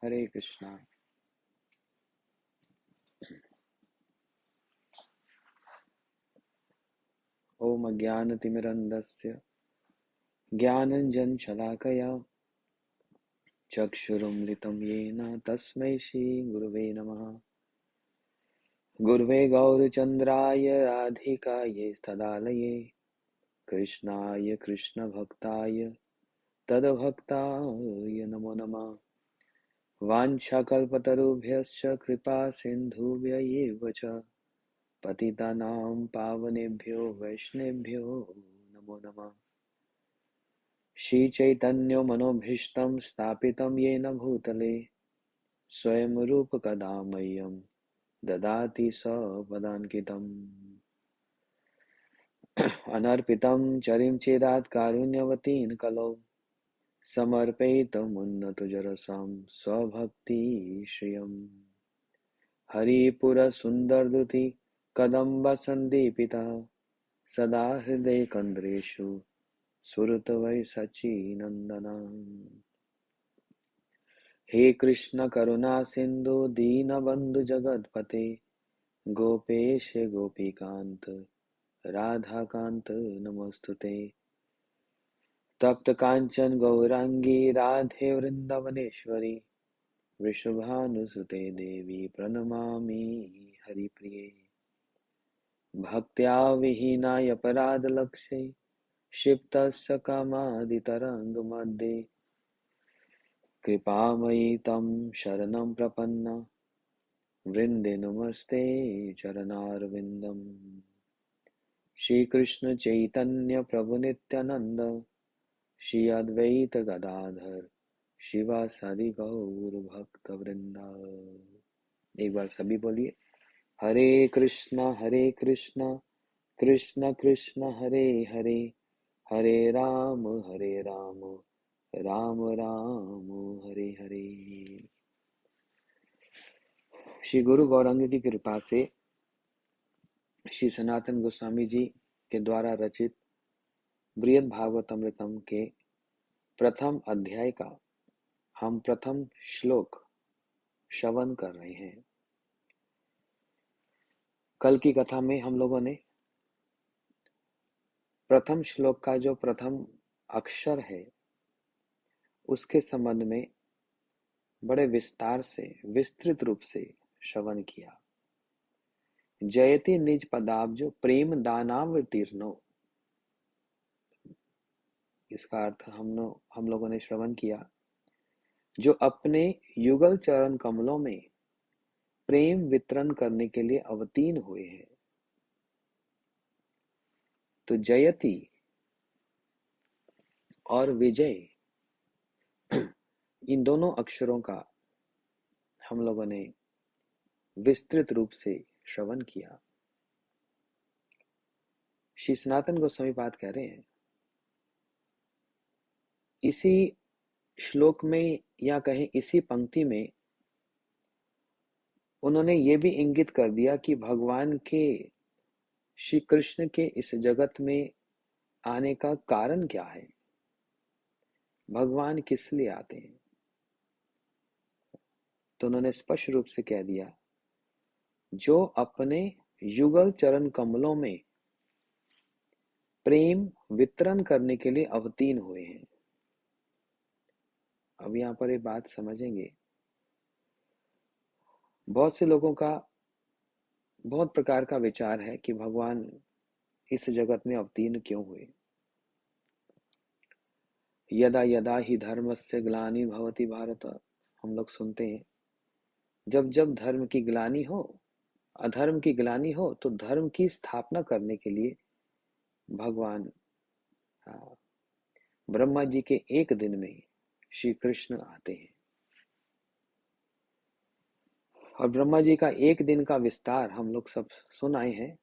हरे कृष्णा। ओम अज्ञानतिमिरन्धस्य ज्ञानाञ्जनशलाकया चक्षुरुन्मिलितं येन तस्मै श्रीगुरवे नमः। गुरवे गौरचन्द्राय राधिकायै तदालये कृष्णाय कृष्णभक्ताय तद्भक्ताय नमो नमः। वाञ्छाकल्पतरुभ्यश्च कृपा सिन्धुभ्य एव च पतितानां पावनेभ्यो वैष्णवेभ्यो नमो नमः। श्रीचैतन्यो मनोभीष्टं स्थापितं येन भूतले स्वयं रूपकदा मह्यं ददाति स्वपदान्कितम्। अनर्पितं चरिं चेदात् कारुण्यवतीं कलौ समर्पयितुमुन्नतोजरसां स्वभक्ति श्रियम्। हरिपुरसुन्दरद्रुति कदम्बसन्दीपितः सदा हृदयकन्द्रेषु सुरतवै सच्चिनन्दना। हे कृष्ण करुणा सिंधु दीनबंधु जगतपते गोपेश गोपीकांत राधाकांत नमोस्तुते। तप्त कांचन गौरांगी राधे वृंदावनेश्वरी वृषभानुसुते देवी प्रणमामि हरिप्रिये। भक्त्या विहीनाय अपराधलक्ष्ये क्षिप्तस्य कामादितरङ्गमध्ये कृपामयी तं शरणं प्रपन्ना वृंदे नमस्ते चरणारविंदम। श्री कृष्ण चैतन्य प्रभु नित्यानंद श्री अद्वैत गदाधर शिवासादि गौर भक्त वृंदा। एक बार सभी बोलिए, हरे कृष्णा कृष्ण कृष्ण हरे हरे हरे राम राम राम हरे हरे। श्री गुरु गौरांग की कृपा से श्री सनातन गोस्वामी जी के द्वारा रचित बृहद भागवतमृतम के प्रथम अध्याय का हम प्रथम श्लोक श्रवण कर रहे हैं। कल की कथा में हम लोगों ने प्रथम श्लोक का जो प्रथम अक्षर है उसके संबंध में बड़े विस्तार से विस्तृत रूप से श्रवण किया। जयति निज पदाब्जो प्रेम दानावतीर्णो, इसका अर्थ हम लोगों ने श्रवण किया, जो अपने युगल चरण कमलों में प्रेम वितरण करने के लिए अवतीर्ण हुए हैं। तो जयति और विजय, इन दोनों अक्षरों का हम लोगों ने विस्तृत रूप से श्रवण किया। श्री सनातन गोस्वामी बात कह रहे हैं, इसी श्लोक में या कहें इसी पंक्ति में उन्होंने ये भी इंगित कर दिया कि भगवान के, श्री कृष्ण के इस जगत में आने का कारण क्या है, भगवान किस लिए आते हैं। तो उन्होंने स्पष्ट रूप से कह दिया, जो अपने युगल चरण कमलों में प्रेम वितरण करने के लिए अवतीर्ण हुए हैं। अब यहां पर एक बात समझेंगे, बहुत से लोगों का बहुत प्रकार का विचार है कि भगवान इस जगत में अवतीर्ण क्यों हुए। यदा यदा ही धर्मस्य ग्लानि भवति भारत, हम लोग सुनते हैं, जब जब धर्म की ग्लानि हो, अधर्म की ग्लानि हो, तो धर्म की स्थापना करने के लिए भगवान ब्रह्मा जी के एक दिन में श्री कृष्ण आते हैं। और ब्रह्मा जी का एक दिन का विस्तार हम लोग सब सुन आए हैं।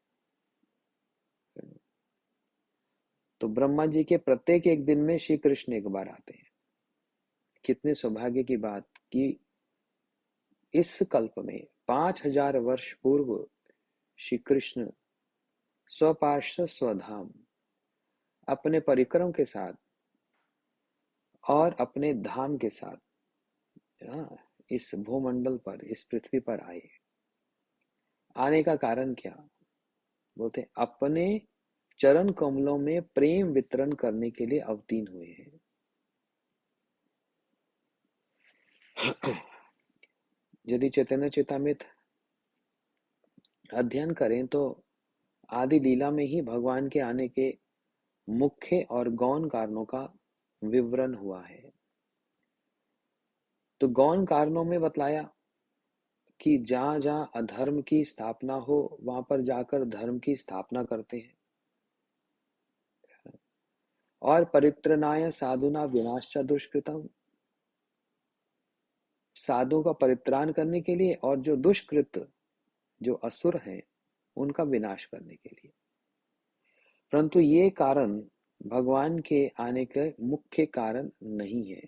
तो ब्रह्मा जी के प्रत्येक एक दिन में श्री कृष्ण एक बार आते हैं। कितने सौभाग्य की बात कि इस कल्प में 5000 वर्ष पूर्व श्री कृष्ण स्वपार्श्व स्वधाम अपने परिकरों के साथ और अपने धाम के साथ इस भूमंडल पर, इस पृथ्वी पर आए। आने का कारण क्या? बोलते अपने चरण कमलों में प्रेम वितरण करने के लिए अवतीर्ण हुए हैं। यदि चैतन्य चेतामृत अध्ययन करें तो आदि लीला में ही भगवान के आने के मुख्य और गौण कारणों का विवरण हुआ है। तो गौण कारणों में बतलाया कि जहां जहां अधर्म की स्थापना हो वहां पर जाकर धर्म की स्थापना करते हैं, और परित्रणाय साधुना विनाश्च दुष्कृतम, साधु का परित्राण करने के लिए और जो दुष्कृत, जो असुर हैं, उनका विनाश करने के लिए। परंतु ये कारण भगवान के आने के मुख्य कारण नहीं है।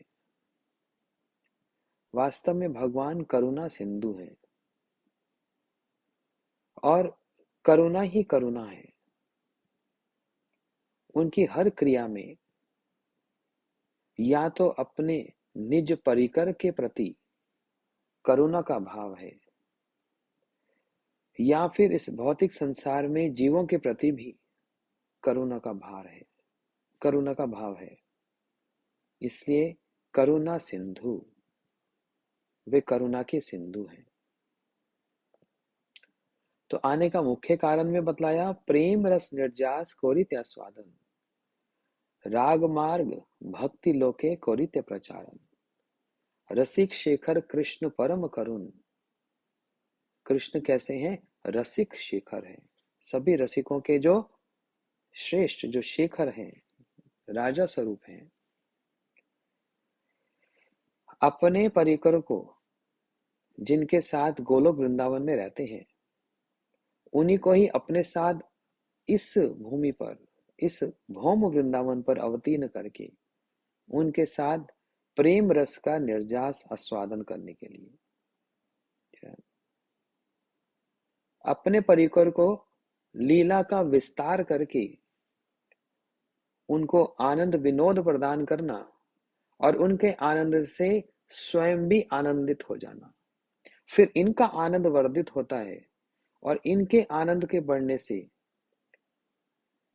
वास्तव में भगवान करुणा सिंधु है और करुणा ही करुणा है। उनकी हर क्रिया में या तो अपने निज परिकर के प्रति करुणा का भाव है, या फिर इस भौतिक संसार में जीवों के प्रति भी करुणा का भार है, करुणा का भाव है। इसलिए करुणा सिंधु, वे करुणा के सिंधु हैं। तो आने का मुख्य कारण में बतलाया प्रेम रस निर्जास कोरित्य स्वादन, राग मार्ग भक्ति लोके कोरित्य प्रचारन, रसिक शेखर कृष्ण परम करुण। कृष्ण कैसे हैं? रसिक शेखर हैं, सभी रसिकों के जो श्रेष्ठ, जो शेखर हैं, राजा स्वरूप हैं। अपने परिकर को, जिनके साथ गोलोक वृंदावन में रहते हैं, उन्हीं को ही अपने साथ इस भूमि पर, इस भौम वृंदावन पर अवतीर्ण करके उनके साथ प्रेम रस का निर्जास आस्वादन करने के लिए, अपने परिकर को लीला का विस्तार करके उनको आनंद विनोद प्रदान करना और उनके आनंद से स्वयं भी आनंदित हो जाना। फिर इनका आनंद वर्धित होता है और इनके आनंद के बढ़ने से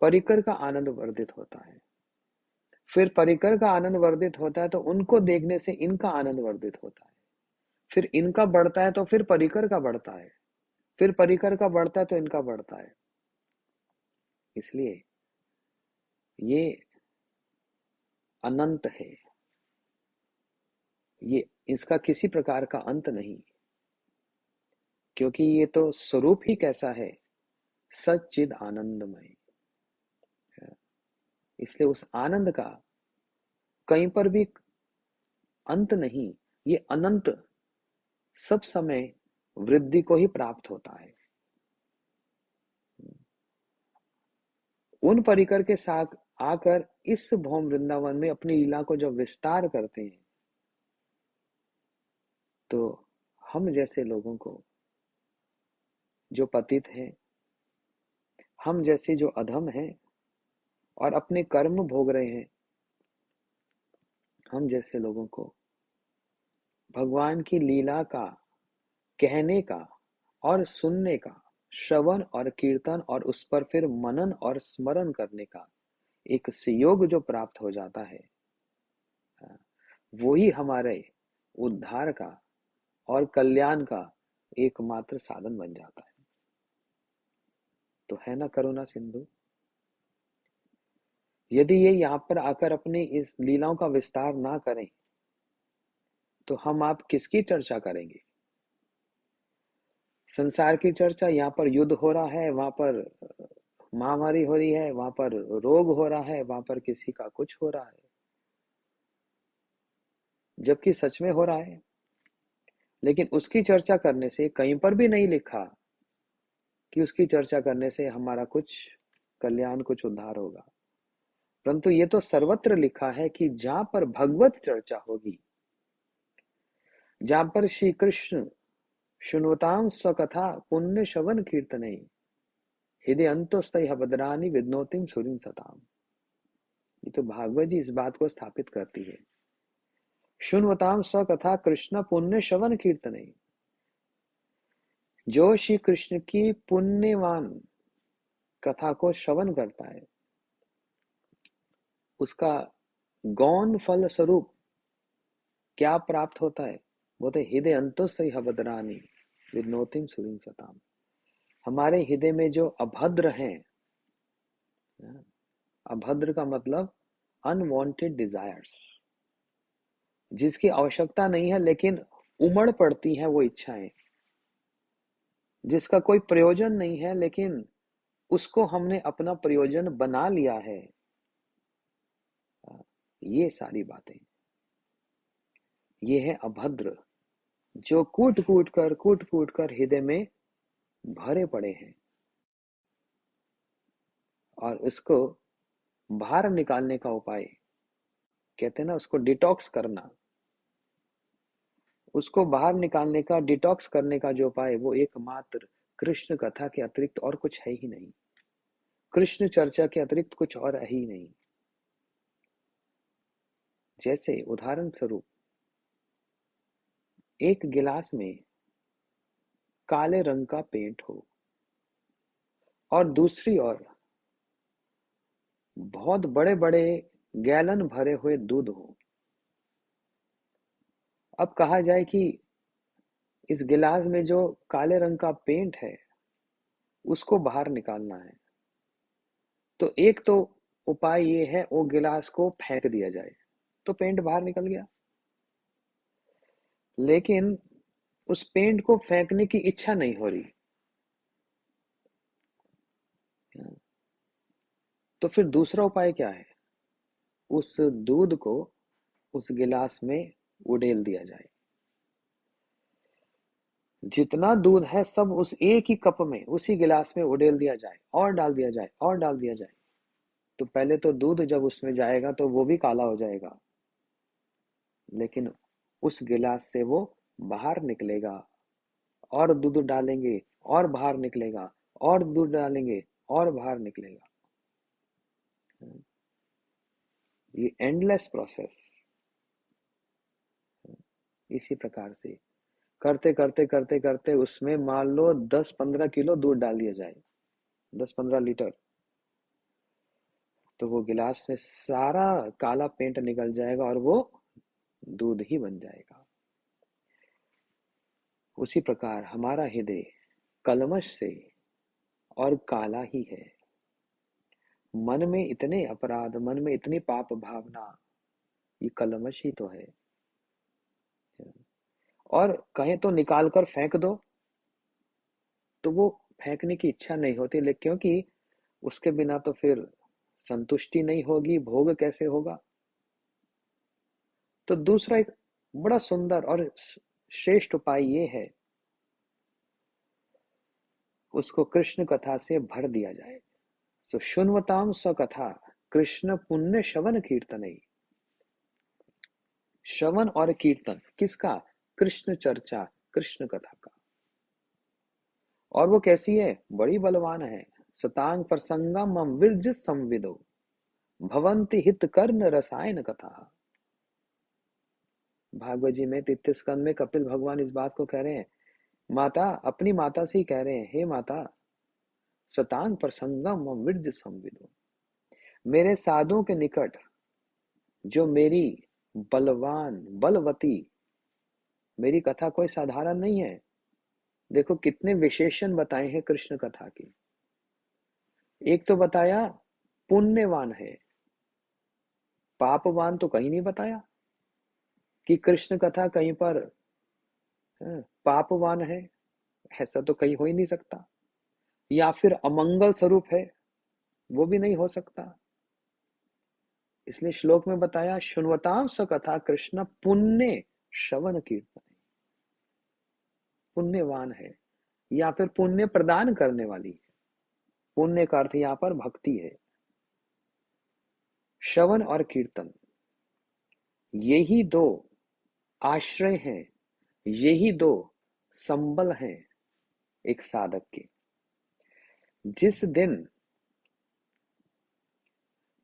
परिकर का आनंद वर्धित होता है। फिर परिकर का आनंद वर्धित होता है तो उनको देखने से इनका आनंद वर्धित होता है। फिर इनका बढ़ता है तो फिर परिकर का बढ़ता है, फिर परिकर का बढ़ता है तो इनका बढ़ता है। इसलिए ये अनंत है, ये इसका किसी प्रकार का अंत नहीं, क्योंकि ये तो स्वरूप ही कैसा है, सच्चिद आनंदमय। इसलिए उस आनंद का कहीं पर भी अंत नहीं, ये अनंत सब समय वृद्धि को ही प्राप्त होता है। उन परिकर के साथ आकर इस भौम वृंदावन में अपनी लीला को जब विस्तार करते हैं तो हम जैसे लोगों को, जो पतित हैं, हम जैसे जो अधम हैं और अपने कर्म भोग रहे हैं, हम जैसे लोगों को भगवान की लीला का कहने का और सुनने का, श्रवण और कीर्तन और उस पर फिर मनन और स्मरण करने का एक संयोग जो प्राप्त हो जाता है, वो ही हमारे उद्धार का और कल्याण का एकमात्र साधन बन जाता है। तो है ना करुणा सिंधु। यदि ये यहाँ पर आकर अपनी इस लीलाओं का विस्तार ना करें तो हम आप किसकी चर्चा करेंगे? संसार की चर्चा, यहाँ पर युद्ध हो रहा है, वहां पर महामारी हो रही है, वहां पर रोग हो रहा है, वहां पर किसी का कुछ हो रहा है, जबकि सच में हो रहा है। लेकिन उसकी चर्चा करने से कहीं पर भी नहीं लिखा कि उसकी चर्चा करने से हमारा कुछ कल्याण, कुछ उद्धार होगा। परंतु ये तो सर्वत्र लिखा है कि जहां पर भगवत चर्चा होगी, जहां पर श्री कृष्ण शुण्वतां स्वकथा पुण्य श्रवण कीर्तने हृदय अंतोस्तय भद्रानी विद्नोतिम सुरिन सताम। ये तो भागवत जी इस बात को स्थापित करती है। शुण्वताम स कथा कृष्ण पुण्य श्रवण कीर्तने। जो श्री कृष्ण की पुण्यवान कथा को श्रवण करता है, उसका गौण फल स्वरूप क्या प्राप्त होता है? बोलते हृदय अंतोस्थ हबदरानी विनोतिम सुरिन सताम। हमारे हृदय में जो अभद्र हैं, अभद्र का मतलब अनवांटेड डिजायर्स, जिसकी आवश्यकता नहीं है लेकिन उमड़ पड़ती है वो इच्छाएं, जिसका कोई प्रयोजन नहीं है लेकिन उसको हमने अपना प्रयोजन बना लिया है, ये सारी बातें, ये है अभद्र, जो कूट कूट कर हृदय में भरे पड़े हैं। और उसको बाहर निकालने का उपाय कहते हैं ना, उसको डिटॉक्स करना, उसको बाहर निकालने का, डिटॉक्स करने का जो उपाय, वो एकमात्र कृष्ण कथा के अतिरिक्त और कुछ है ही नहीं, कृष्ण चर्चा के अतिरिक्त कुछ और है ही नहीं। जैसे उदाहरण स्वरूप एक गिलास में काले रंग का पेंट हो और दूसरी ओर बहुत बड़े बड़े गैलन भरे हुए दूध हो। अब कहा जाए कि इस गिलास में जो काले रंग का पेंट है उसको बाहर निकालना है, तो एक तो उपाय ये है वो गिलास को फेंक दिया जाए, तो पेंट बाहर निकल गया। लेकिन उस पेंट को फेंकने की इच्छा नहीं हो रही, तो फिर दूसरा उपाय क्या है? उस दूध को उस गिलास में उड़ेल दिया जाए। जितना दूध है सब उस एक ही कप में, उसी गिलास में उड़ेल दिया जाए और डाल दिया जाए और डाल दिया जाए। तो पहले तो दूध जब उसमें जाएगा तो वो भी काला हो जाएगा, लेकिन उस गिलास से वो बाहर निकलेगा, और दूध डालेंगे और बाहर निकलेगा, और दूध डालेंगे और बाहर निकलेगा। ये एंडलेस प्रोसेस। इसी प्रकार से करते करते करते करते उसमें मान लो 10-15 किलो दूध डाल दिया जाए, 10-15 लीटर, तो वो गिलास में सारा काला पेंट निकल जाएगा और वो दूध ही बन जाएगा। उसी प्रकार हमारा हृदय कलमश से और काला ही है। मन में इतने अपराध, मन में इतनी पाप भावना, ये कलमश ही तो है। और कहें तो निकाल कर फेंक दो, तो वो फेंकने की इच्छा नहीं होती, लेकिन क्योंकि उसके बिना तो फिर संतुष्टि नहीं होगी, भोग कैसे होगा। तो दूसरा एक बड़ा सुंदर और श्रेष्ठ उपाय ये है, उसको कृष्ण कथा से भर दिया जाए। सो शुन्वताम स कथा कृष्ण पुण्य श्रवण कीर्तन। श्रवण और कीर्तन किसका? कृष्ण चर्चा, कृष्ण कथा का। और वो कैसी है? बड़ी बलवान है। सतांग प्रसंगम मम विरज संविदो भवंति हित कर्ण रसायन कथा। भागवत जी में 33 स्कंद में कपिल भगवान इस बात को कह रहे हैं, माता अपनी माता से ही कह रहे हैं, हे माता, सतांग प्रसंगम मम विरज संविदो, मेरे साधुओं के निकट जो मेरी बलवान बलवती, मेरी कथा कोई साधारण नहीं है। देखो कितने विशेषण बताए हैं कृष्ण कथा की। एक तो बताया पुण्यवान है, पापवान तो कहीं नहीं बताया कि कृष्ण कथा कहीं पर पापवान है, ऐसा तो कहीं हो ही नहीं सकता। या फिर अमंगल स्वरूप है, वो भी नहीं हो सकता। इसलिए श्लोक में बताया शुन्वतां स कथा कृष्ण पुण्य श्रवण कीर्तन, पुण्यवान है या फिर पुण्य प्रदान करने वाली है। पुण्य का अर्थ यहाँ पर भक्ति है। श्रवण और कीर्तन, यही दो आश्रय हैं, यही दो संबल हैं एक साधक के।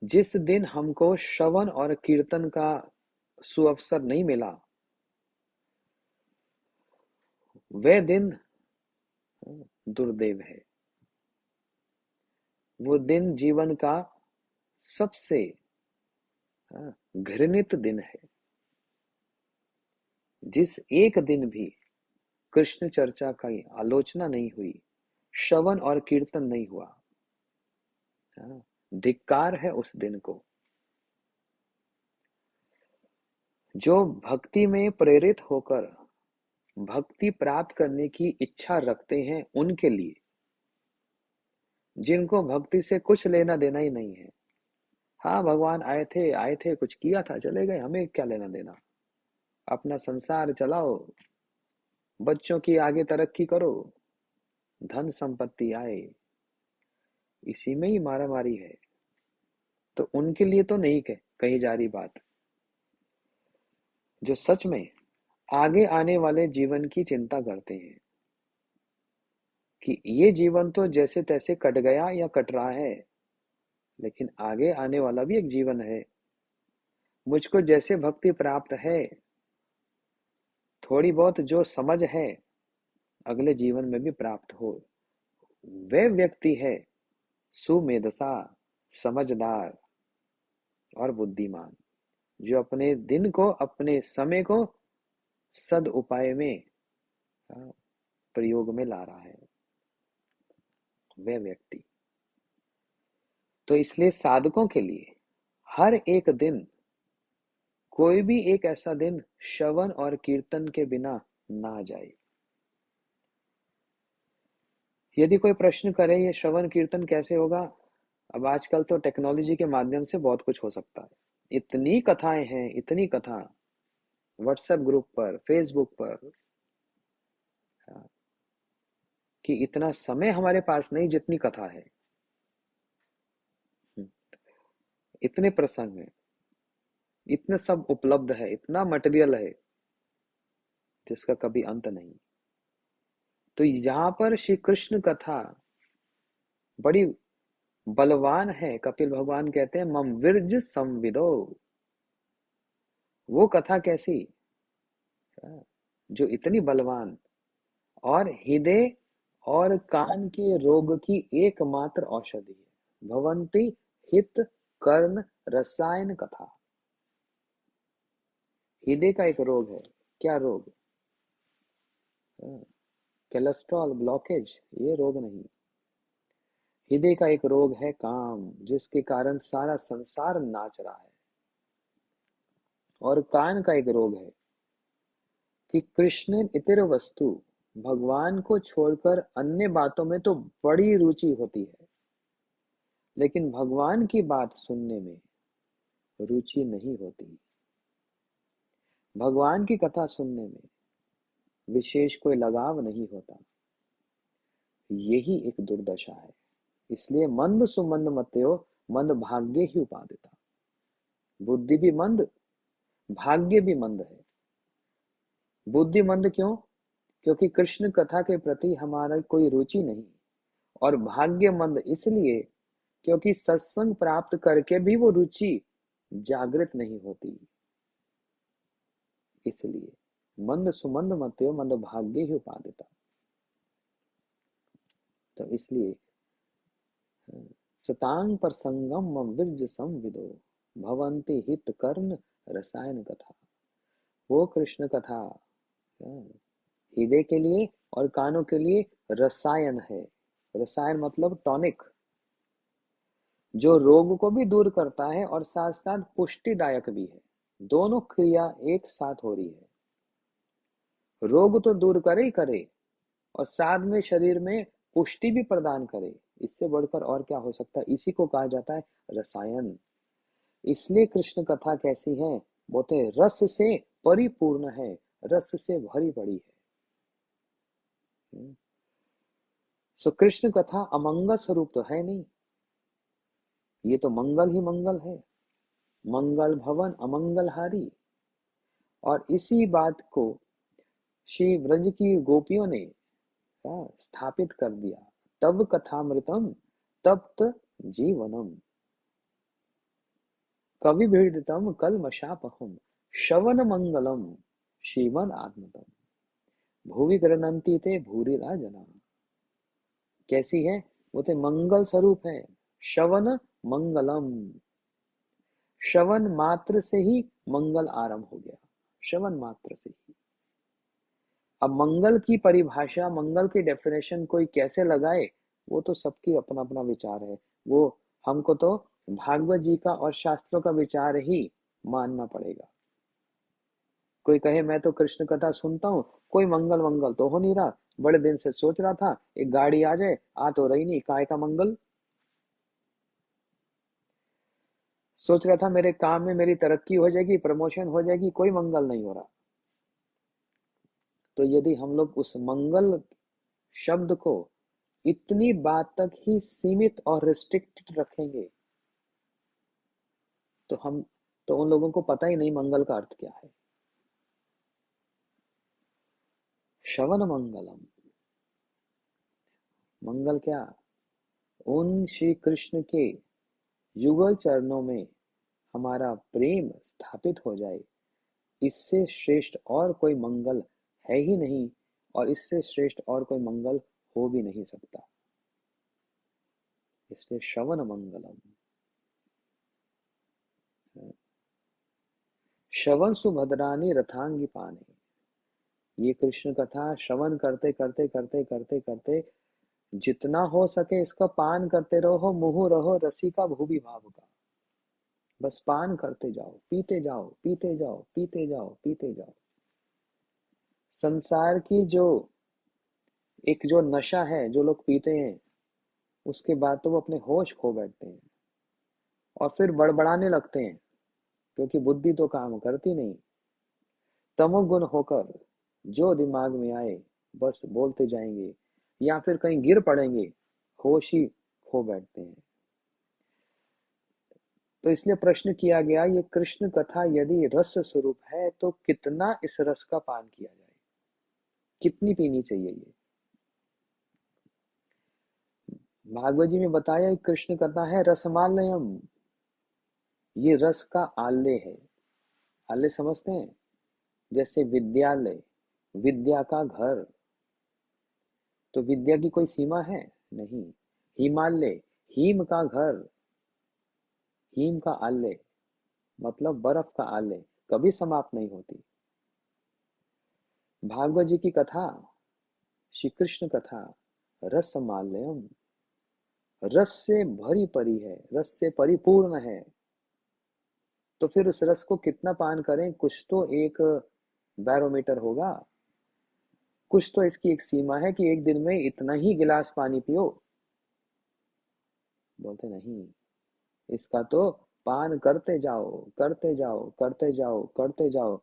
जिस दिन हमको श्रवण और कीर्तन का सुअवसर नहीं मिला, वह दिन दुर्दैव है। वो दिन जीवन का सबसे घृणित दिन है। जिस एक दिन भी कृष्ण चर्चा की आलोचना नहीं हुई, श्रवण और कीर्तन नहीं हुआ, धिक्कार है उस दिन को। जो भक्ति में प्रेरित होकर भक्ति प्राप्त करने की इच्छा रखते हैं उनके लिए, जिनको भक्ति से कुछ लेना देना ही नहीं है, हाँ भगवान आए थे कुछ किया था चले गए, हमें क्या लेना देना, अपना संसार चलाओ, बच्चों की आगे तरक्की करो, धन संपत्ति आए, इसी में ही मारा मारी है। तो उनके लिए तो नहीं कही जा रही बात। जो सच में आगे आने वाले जीवन की चिंता करते हैं कि ये जीवन तो जैसे तैसे कट गया या कट रहा है, लेकिन आगे आने वाला भी एक जीवन है। मुझको जैसे भक्ति प्राप्त है, थोड़ी बहुत जो समझ है, अगले जीवन में भी प्राप्त हो। वह व्यक्ति है सुमेधसा, समझदार और बुद्धिमान, जो अपने दिन को, अपने समय को सद उपाय में प्रयोग में ला रहा है, वह व्यक्ति। तो इसलिए साधकों के लिए हर एक दिन, कोई भी एक ऐसा दिन श्रवण और कीर्तन के बिना ना जाए। यदि कोई प्रश्न करे ये श्रवण कीर्तन कैसे होगा, अब आजकल तो टेक्नोलॉजी के माध्यम से बहुत कुछ हो सकता है। इतनी कथाएं हैं, इतनी कथा व्हाट्सएप ग्रुप पर, फेसबुक पर, कि इतना समय हमारे पास नहीं जितनी कथा है। इतने प्रसंग हैं, इतने सब उपलब्ध है, इतना मटेरियल है जिसका कभी अंत नहीं। तो यहाँ पर श्री कृष्ण कथा बड़ी बलवान है। कपिल भगवान कहते हैं मम विरज संविदो। वो कथा कैसी, जो इतनी बलवान और हृदय और कान के रोग की एकमात्र औषधि है। भवंती हित कर्ण रसायन कथा। हृदय का एक रोग है, क्या रोग, कोलेस्ट्रॉल ब्लॉकेज, ये रोग नहीं। हृदय का एक रोग है काम, जिसके कारण सारा संसार नाच रहा है। और कान का एक रोग है कि कृष्ण इतर वस्तु, भगवान को छोड़कर अन्य बातों में तो बड़ी रुचि होती है, लेकिन भगवान की बात सुनने में रुचि नहीं होती। भगवान की कथा सुनने में विशेष कोई लगाव नहीं होता। यही एक दुर्दशा है। इसलिए मंद सुमंद मत्यो, मंद भाग्य ही उपादिता। बुद्धि भी मंद, भाग्य भी मंद है। बुद्धि मंद क्यों? क्योंकि कृष्ण कथा के प्रति हमारा कोई रुचि नहीं। और भाग्य मंद इसलिए क्योंकि सत्संग प्राप्त करके भी वो रुचि जागृत नहीं होती। इसलिए मंद सुमंद मत्यो, मंद भाग्य ही उपादिता। तो इसलिए सतांग पर संगम विरज संविदो, भवंती हित कर्ण रसायन कथा। वो कृष्ण कथा हृदय के लिए और कानों के लिए रसायन है। रसायन मतलब टॉनिक, जो रोग को भी दूर करता है और साथ साथ पुष्टिदायक भी है। दोनों क्रिया एक साथ हो रही है। रोग तो दूर करे ही करे और साथ में शरीर में पुष्टि भी प्रदान करे। इससे बढ़कर और क्या हो सकता है? इसी को कहा जाता है रसायन। इसलिए कृष्ण कथा कैसी है? बोलते रस से परिपूर्ण है, रस से भरी पड़ी है। सो कृष्ण कथा अमंगल स्वरूप तो है नहीं, ये तो मंगल ही मंगल है। मंगल भवन अमंगल हारी। और इसी बात को श्री ब्रज की गोपियों ने स्थापित कर दिया। तब कथामृतम तप्त जीवनम, कवि भीड़तम कलमशापहम, श्रवण मंगलम श्रीमन आत्मतम भूवि गृह्णन्ति ते भूरिदा जना। कैसी है? वो तो मंगल स्वरूप है। श्रवण मंगलम, श्रवण मात्र से ही मंगल आरंभ हो गया, श्रवण मात्र से ही। अब मंगल की परिभाषा, मंगल की डेफिनेशन कोई कैसे लगाए, वो तो सबकी अपना अपना विचार है। वो हमको तो भागवत जी का और शास्त्रों का विचार ही मानना पड़ेगा। कोई कहे मैं तो कृष्ण कथा सुनता हूँ, कोई मंगल मंगल तो हो नहीं रहा, बड़े दिन से सोच रहा था एक गाड़ी आ जाए, आ तो रही नहीं, काय का मंगल। सोच रहा था मेरे काम में मेरी तरक्की हो जाएगी, प्रमोशन हो जाएगी, कोई मंगल नहीं हो रहा। तो यदि हम लोग उस मंगल शब्द को इतनी बात तक ही सीमित और रिस्ट्रिक्टेड रखेंगे तो उन लोगों को पता ही नहीं मंगल का अर्थ क्या है। श्रवण मंगलम, मंगल क्या? उन श्री कृष्ण के युगल चरणों में हमारा प्रेम स्थापित हो जाए, इससे श्रेष्ठ और कोई मंगल है ही नहीं, और इससे श्रेष्ठ और कोई मंगल हो भी नहीं सकता। इसलिए श्रवण मंगलम। श्रवण सुभद्रानी रथांगी पाने, ये कृष्ण कथा श्रवण करते करते करते करते करते जितना हो सके इसका पान करते रहो, मुँह रहो रसिका भूवि भाव का। बस पान करते जाओ, पीते जाओ, पीते जाओ, पीते जाओ, पीते जाओ। संसार की जो नशा है, जो लोग पीते हैं, उसके बाद तो वो अपने होश खो बैठते हैं और फिर बड़बड़ाने लगते हैं, क्योंकि बुद्धि तो काम करती नहीं। तमोगुण होकर जो दिमाग में आए बस बोलते जाएंगे, या फिर कहीं गिर पड़ेंगे, होश ही खो बैठते हैं। तो इसलिए प्रश्न किया गया, ये कृष्ण कथा यदि रस स्वरूप है तो कितना इस रस का पान किया जाए, कितनी पीनी चाहिए ये। भागवत जी में बताया कृष्ण कथा है रसमालयम, ये रस का आल्य है। आल्य समझते हैं? जैसे विद्यालय, विद्या का घर। तो विद्या की कोई सीमा है? नहीं। हिमालय, हिम का घर, हिम का आल्य, मतलब बर्फ का आल्य, कभी समाप्त नहीं होती। भागवत जी की कथा, श्री कृष्ण कथा रसमालयम, रस से भरी परी है, रस से परिपूर्ण है। तो फिर उस रस को कितना पान करें, कुछ तो एक बैरोमीटर होगा, कुछ तो इसकी एक सीमा है कि एक दिन में इतना ही गिलास पानी पियो। बोलते नहीं, इसका तो पान करते जाओ, करते जाओ, करते जाओ, करते जाओ,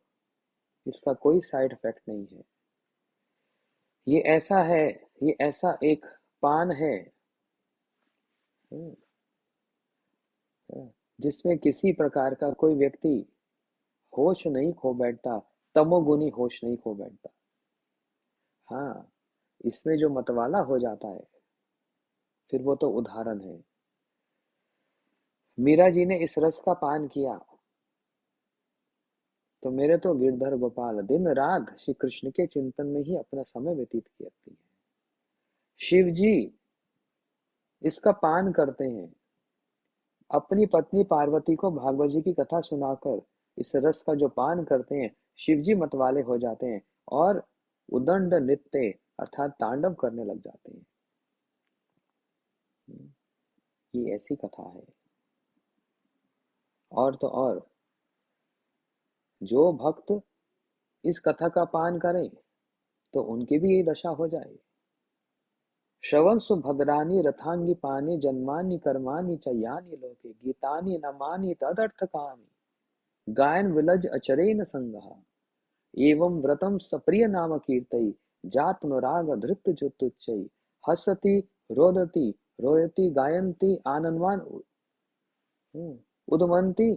इसका कोई साइड इफेक्ट नहीं है। ये ऐसा है, ये ऐसा एक पान है जिसमें किसी प्रकार का कोई व्यक्ति होश नहीं खो बैठता, तमोगुनी होश नहीं खो बैठता। हाँ, इसमें जो मतवाला हो जाता है फिर वो तो उदाहरण है। मीरा जी ने इस रस का पान किया तो मेरे तो गिरधर गोपाल दिन रात श्री कृष्ण के चिंतन में ही अपना समय व्यतीत करती है। शिव जी इसका पान करते हैं, अपनी पत्नी पार्वती को भागवत जी की कथा सुनाकर इस रस का जो पान करते हैं, शिव जी मतवाले हो जाते हैं और उदंड नृत्य अर्थात तांडव करने लग जाते हैं। ये ऐसी कथा है। और तो और जो भक्त इस कथा का पान करें तो उनकी भी यही दशा हो जाए। श्रवण सुभद्रानि रथांगी पानी जन्मानि कर्माणि च यानि लोके गीतानि नमानि तदर्थ कामी गायन विलज अचरेन संगः एवं व्रतम सप्रिय नाम कीर्तई जातनुराग धृत जुतुच्चै हसति रोदति रोयति गायन्ति आनंदवान उदमंती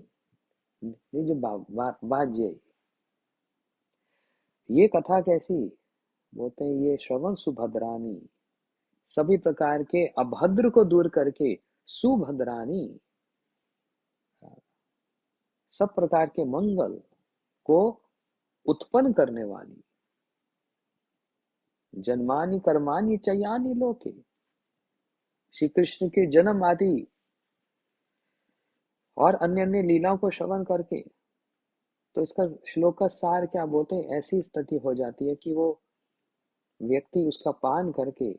निज बाज्य। ये कथा कैसी? बोलते हैं ये श्रवण सुभद्रानी, सभी प्रकार के अभद्र को दूर करके सुभद्रानी, सब प्रकार के मंगल, को उत्पन्न करने वाली, जन्मानि कर्माणि चयानि लोके, श्री कृष्ण के जन्म आदि और अन्य अन्य लीलाओं को श्रवण करके, तो इसका श्लोक का सार क्या बोलते हैं, ऐसी स्थिति हो जाती है कि वो व्यक्ति उसका पान करके,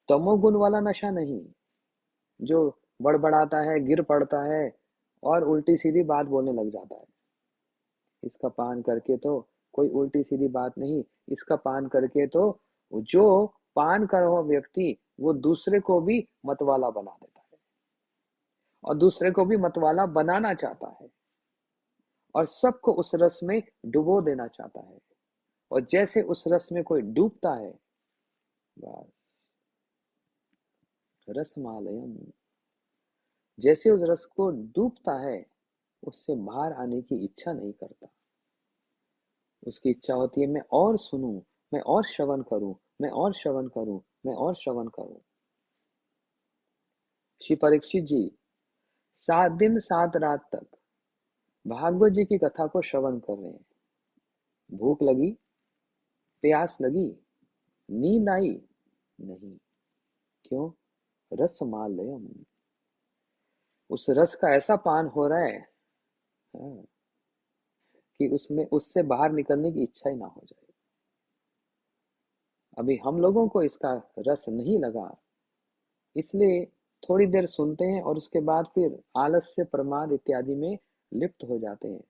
तमोगुण वाला नशा नहीं जो बड़बड़ाता है, गिर पड़ता है और उल्टी सीधी बात बोलने लग जाता है। इसका पान करके तो कोई उल्टी सीधी बात नहीं, इसका पान करके तो जो पान कर रहा व्यक्ति वो दूसरे को भी मतवाला बना देता है और दूसरे को भी मतवाला बनाना चाहता है और सबको उस रस में डुबो देना चाहता है। और जैसे उस रस में कोई डूबता है, बस रसमालयम, जैसे उस रस को डूबता है उससे बाहर आने की इच्छा नहीं करता। उसकी इच्छा होती है मैं और सुनूं, मैं और श्रवण करूं, मैं और श्रवण करूं, मैं और श्रवण करूं। श्री परीक्षित जी 7 दिन 7 रात तक भागवत जी की कथा को श्रवण कर रहे हैं। भूख लगी, प्यास लगी, नींद आई नहीं, क्यों? रसमालयम, उस रस का ऐसा पान हो रहा है, हाँ, कि उसमें उससे बाहर निकलने की इच्छा ही ना हो जाए। अभी हम लोगों को इसका रस नहीं लगा, इसलिए थोड़ी देर सुनते हैं और उसके बाद फिर आलस्य, प्रमाद इत्यादि में लिप्त हो जाते हैं,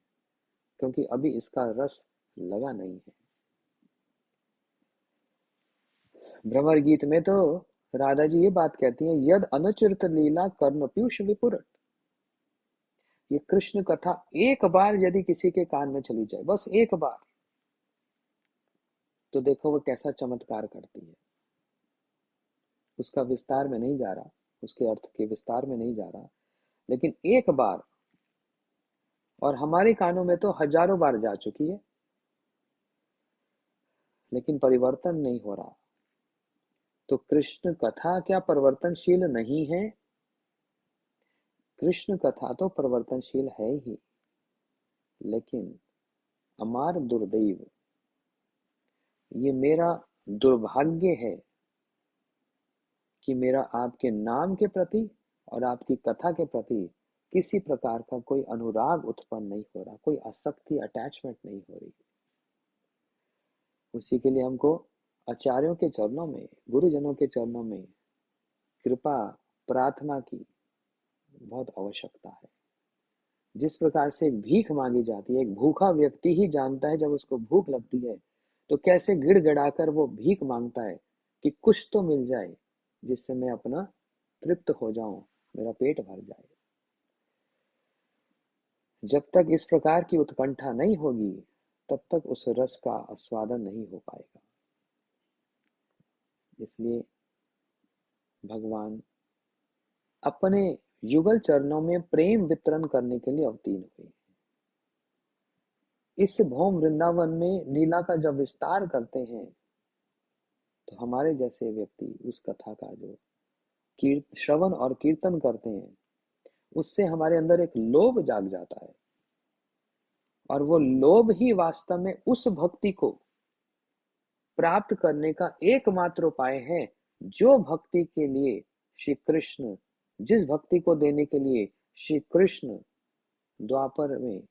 क्योंकि अभी इसका रस लगा नहीं है। भ्रमर गीत में तो राधा जी ये बात कहती हैं, यद अनुचित लीला कर्ण पीयूष विपुर। ये कृष्ण कथा एक बार यदि किसी के कान में चली जाए, बस एक बार, तो देखो वो कैसा चमत्कार करती है। उसका विस्तार में नहीं जा रहा, उसके अर्थ के विस्तार में नहीं जा रहा, लेकिन एक बार, और हमारे कानों में तो हजारों बार जा चुकी है, लेकिन परिवर्तन नहीं हो रहा। तो कृष्ण कथा क्या परिवर्तनशील नहीं है? कृष्ण कथा तो परिवर्तनशील है ही, लेकिन अमार दुर्दैव, ये मेरा दुर्भाग्य है कि मेरा आपके नाम के प्रति और आपकी कथा के प्रति किसी प्रकार का कोई अनुराग उत्पन्न नहीं हो रहा, कोई आसक्ति, अटैचमेंट नहीं हो रही। उसी के लिए हमको आचार्यों के चरणों में, गुरुजनों के चरणों में कृपा प्रार्थना की बहुत आवश्यकता है। जिस प्रकार से एक भीख मांगी जाती है, एक भूखा व्यक्ति ही जानता है जब उसको भूख लगती है तो कैसे गिड़गिड़ाकर वो भीख मांगता है कि कुछ तो मिल जाए जिससे मैं अपना तृप्त हो जाऊं, मेरा पेट भर जाए। जब तक इस प्रकार की उत्कंठा नहीं होगी तब तक उस रस का आस्वादन नहीं हो पाएगा। इसलिए भगवान अपने युगल चरणों में प्रेम वितरण करने के लिए अवतीर्ण हुए। इस भौम वृंदावन में लीला का जब विस्तार करते हैं तो हमारे जैसे व्यक्ति उस कथा का जो श्रवण और कीर्तन करते हैं, उससे हमारे अंदर एक लोभ जाग जाता है, और वो लोभ ही वास्तव में उस भक्ति को प्राप्त करने का एकमात्र उपाय है जो भक्ति के लिए श्री कृष्ण, जिस भक्ति को देने के लिए श्री कृष्ण द्वापर में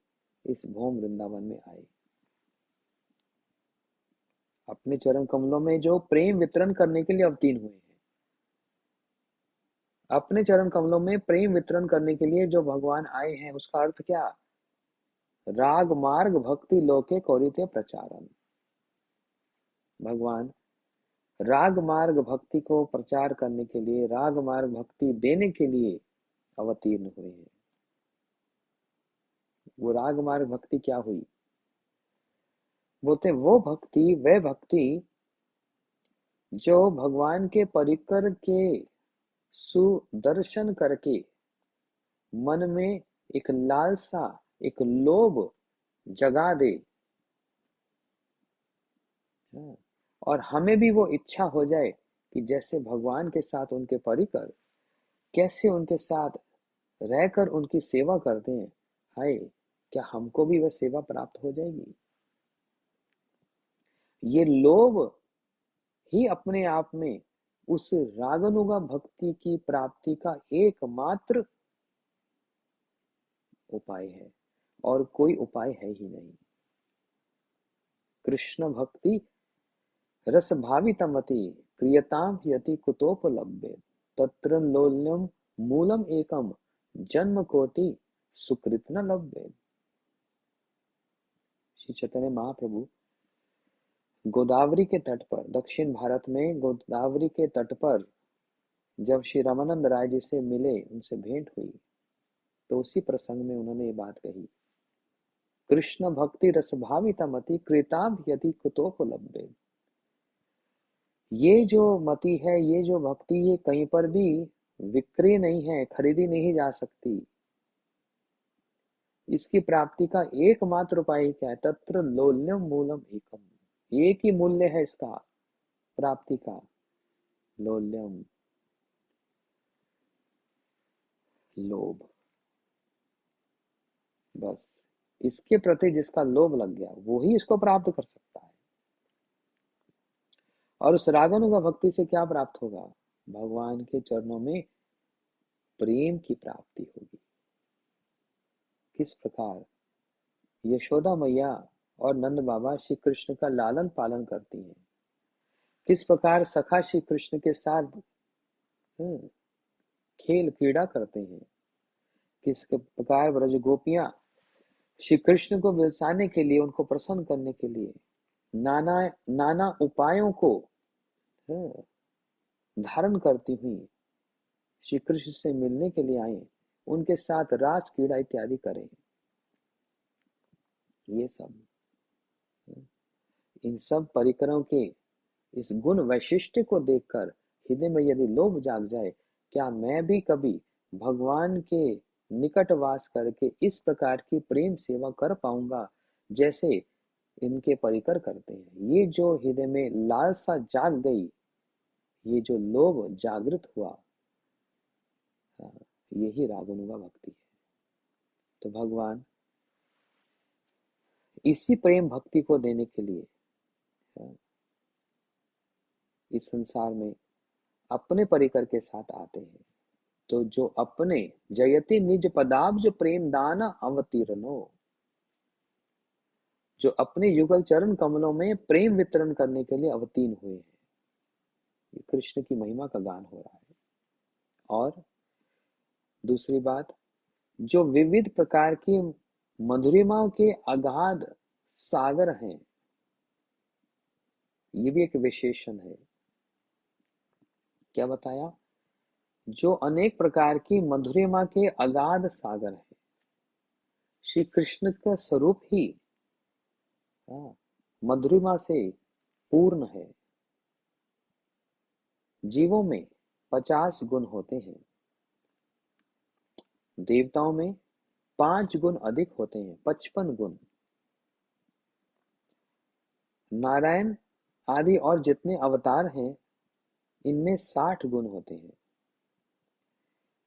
इस भौम वृंदावन में आए। अपने चरण कमलों में जो प्रेम वितरण करने के लिए अवतीर्ण हुए हैं, अपने चरण कमलों में प्रेम वितरण करने के लिए जो भगवान आए हैं, उसका अर्थ क्या? राग मार्ग भक्ति लोके कौरिते प्रचारम। भगवान राग मार्ग भक्ति को प्रचार करने के लिए, राग मार्ग भक्ति देने के लिए अवतीर्ण हुए हैं। वो राग मार्ग भक्ति क्या हुई? बोलते वो भक्ति, वह भक्ति जो भगवान के परिकर के सुदर्शन करके मन में एक लालसा, एक लोभ जगा दे, और हमें भी वो इच्छा हो जाए कि जैसे भगवान के साथ उनके परिकर कैसे उनके साथ रहकर उनकी सेवा करते हैं, हाय क्या हमको भी वह सेवा प्राप्त हो जाएगी? ये लोभ ही अपने आप में उस रागानुगा भक्ति की प्राप्ति का एकमात्र उपाय है, और कोई उपाय है ही नहीं। कृष्ण भक्ति रस भावितमति क्रियताम यति कुतोपलभ्य तत्र लोल्यम मूलम एकम जन्म कोटि सुकृत न लभ्य। श्री चैतन्य महाप्रभु गोदावरी के तट पर, दक्षिण भारत में गोदावरी के तट पर जब श्री रामानंद राय जी से मिले, उनसे भेंट हुई, तो उसी प्रसंग में उन्होंने ये बात कही, कृष्ण भक्ति रस भावितमति क्रेताभ यदि कुतोपलभ्य। ये जो मति है, ये जो भक्ति, ये कहीं पर भी विक्रय नहीं है, खरीदी नहीं जा सकती। इसकी प्राप्ति का एकमात्र उपाय क्या है? तत्र लोल्यम मूलम एकम, एक ही मूल्य है इसका प्राप्ति का, लोल्यम, लोभ। बस इसके प्रति जिसका लोभ लग गया वो ही इसको प्राप्त कर सकता है। और उस रागानुगा भक्ति से क्या प्राप्त होगा? भगवान के चरणों में प्रेम की प्राप्ति होगी। किस प्रकार यशोदा मैया और नंद बाबा श्री कृष्ण का लालन पालन करती हैं, किस प्रकार सखा श्री कृष्ण के साथ खेल क्रीड़ा करते हैं, किस प्रकार ब्रज गोपियां श्री कृष्ण को बिलसाने के लिए, उनको प्रसन्न करने के लिए नाना नाना उपायों को धारण करती हुई श्री कृष्ण से मिलने के लिए आए, उनके साथ रास क्रीड़ा इत्यादि करें। ये सब, इन सब परिकरों के इस गुण वैशिष्ट्य को देखकर हृदय में यदि लोभ जाग जाए, क्या मैं भी कभी भगवान के निकट वास करके इस प्रकार की प्रेम सेवा कर पाऊंगा जैसे इनके परिकर करते हैं? ये जो हृदय में लालसा जाग गई, ये जो लोभ जागृत हुआ, यही रागानुगा भक्ति है। तो भगवान इसी प्रेम भक्ति को देने के लिए इस संसार में अपने परिकर के साथ आते हैं। तो जो अपने जयति निज पदाब्ज प्रेम दान अवतीर्णो, जो अपने युगल चरण कमलों में प्रेम वितरण करने के लिए अवतीर्ण हुए हैं, ये कृष्ण की महिमा का गान हो रहा है। और दूसरी बात, जो विविध प्रकार की मधुरिमाओं के अगाध सागर हैं, ये भी एक विशेषण है। क्या बताया? जो अनेक प्रकार की मधुरिमा के अगाध सागर है, श्री कृष्ण का स्वरूप ही मधुरिमा से पूर्ण है। जीवों में 50 गुण होते हैं, देवताओं में 5 गुण अधिक होते हैं, 55 गुण। नारायण आदि और जितने अवतार हैं, इनमें 60 गुण होते हैं,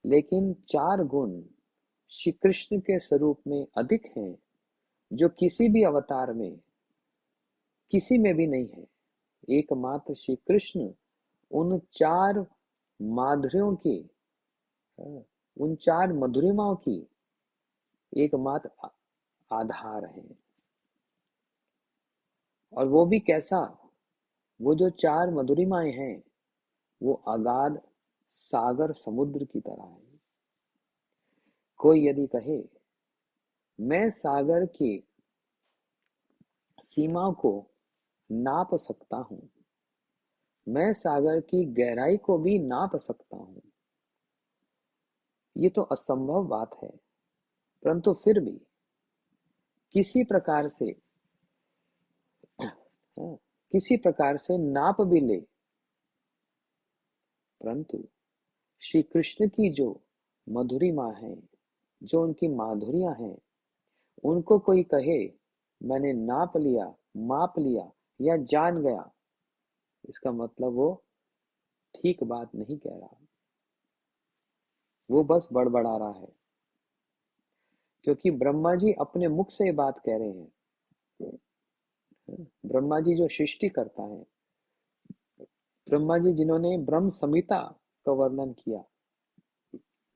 लेकिन 4 गुण श्री कृष्ण के स्वरूप में अधिक हैं, जो किसी भी अवतार में किसी में भी नहीं है। एकमात्र श्री कृष्ण उन 4 माधुर्यों की, उन 4 मधुरिमाओं की एकमात्र आधार है। और वो भी कैसा? वो जो 4 मधुरिमाएं हैं, वो अगाध सागर समुद्र की तरह है। कोई यदि कहे मैं सागर की सीमा को नाप सकता हूं, मैं सागर की गहराई को भी नाप सकता हूं, ये तो असंभव बात है। परंतु फिर भी किसी प्रकार से किसी प्रकार से नाप भी ले, परंतु श्री कृष्ण की जो मधुरिमा है, जो उनकी माधुर्य हैं, उनको कोई कहे मैंने नाप लिया, माप लिया या जान गया, इसका मतलब वो ठीक बात नहीं कह रहा, वो बस बड़बड़ा रहा है। क्योंकि ब्रह्मा जी अपने मुख से ये बात कह रहे हैं। ब्रह्मा जी जो सृष्टि करता है, ब्रह्मा जी जिन्होंने ब्रह्म संहिता का वर्णन किया,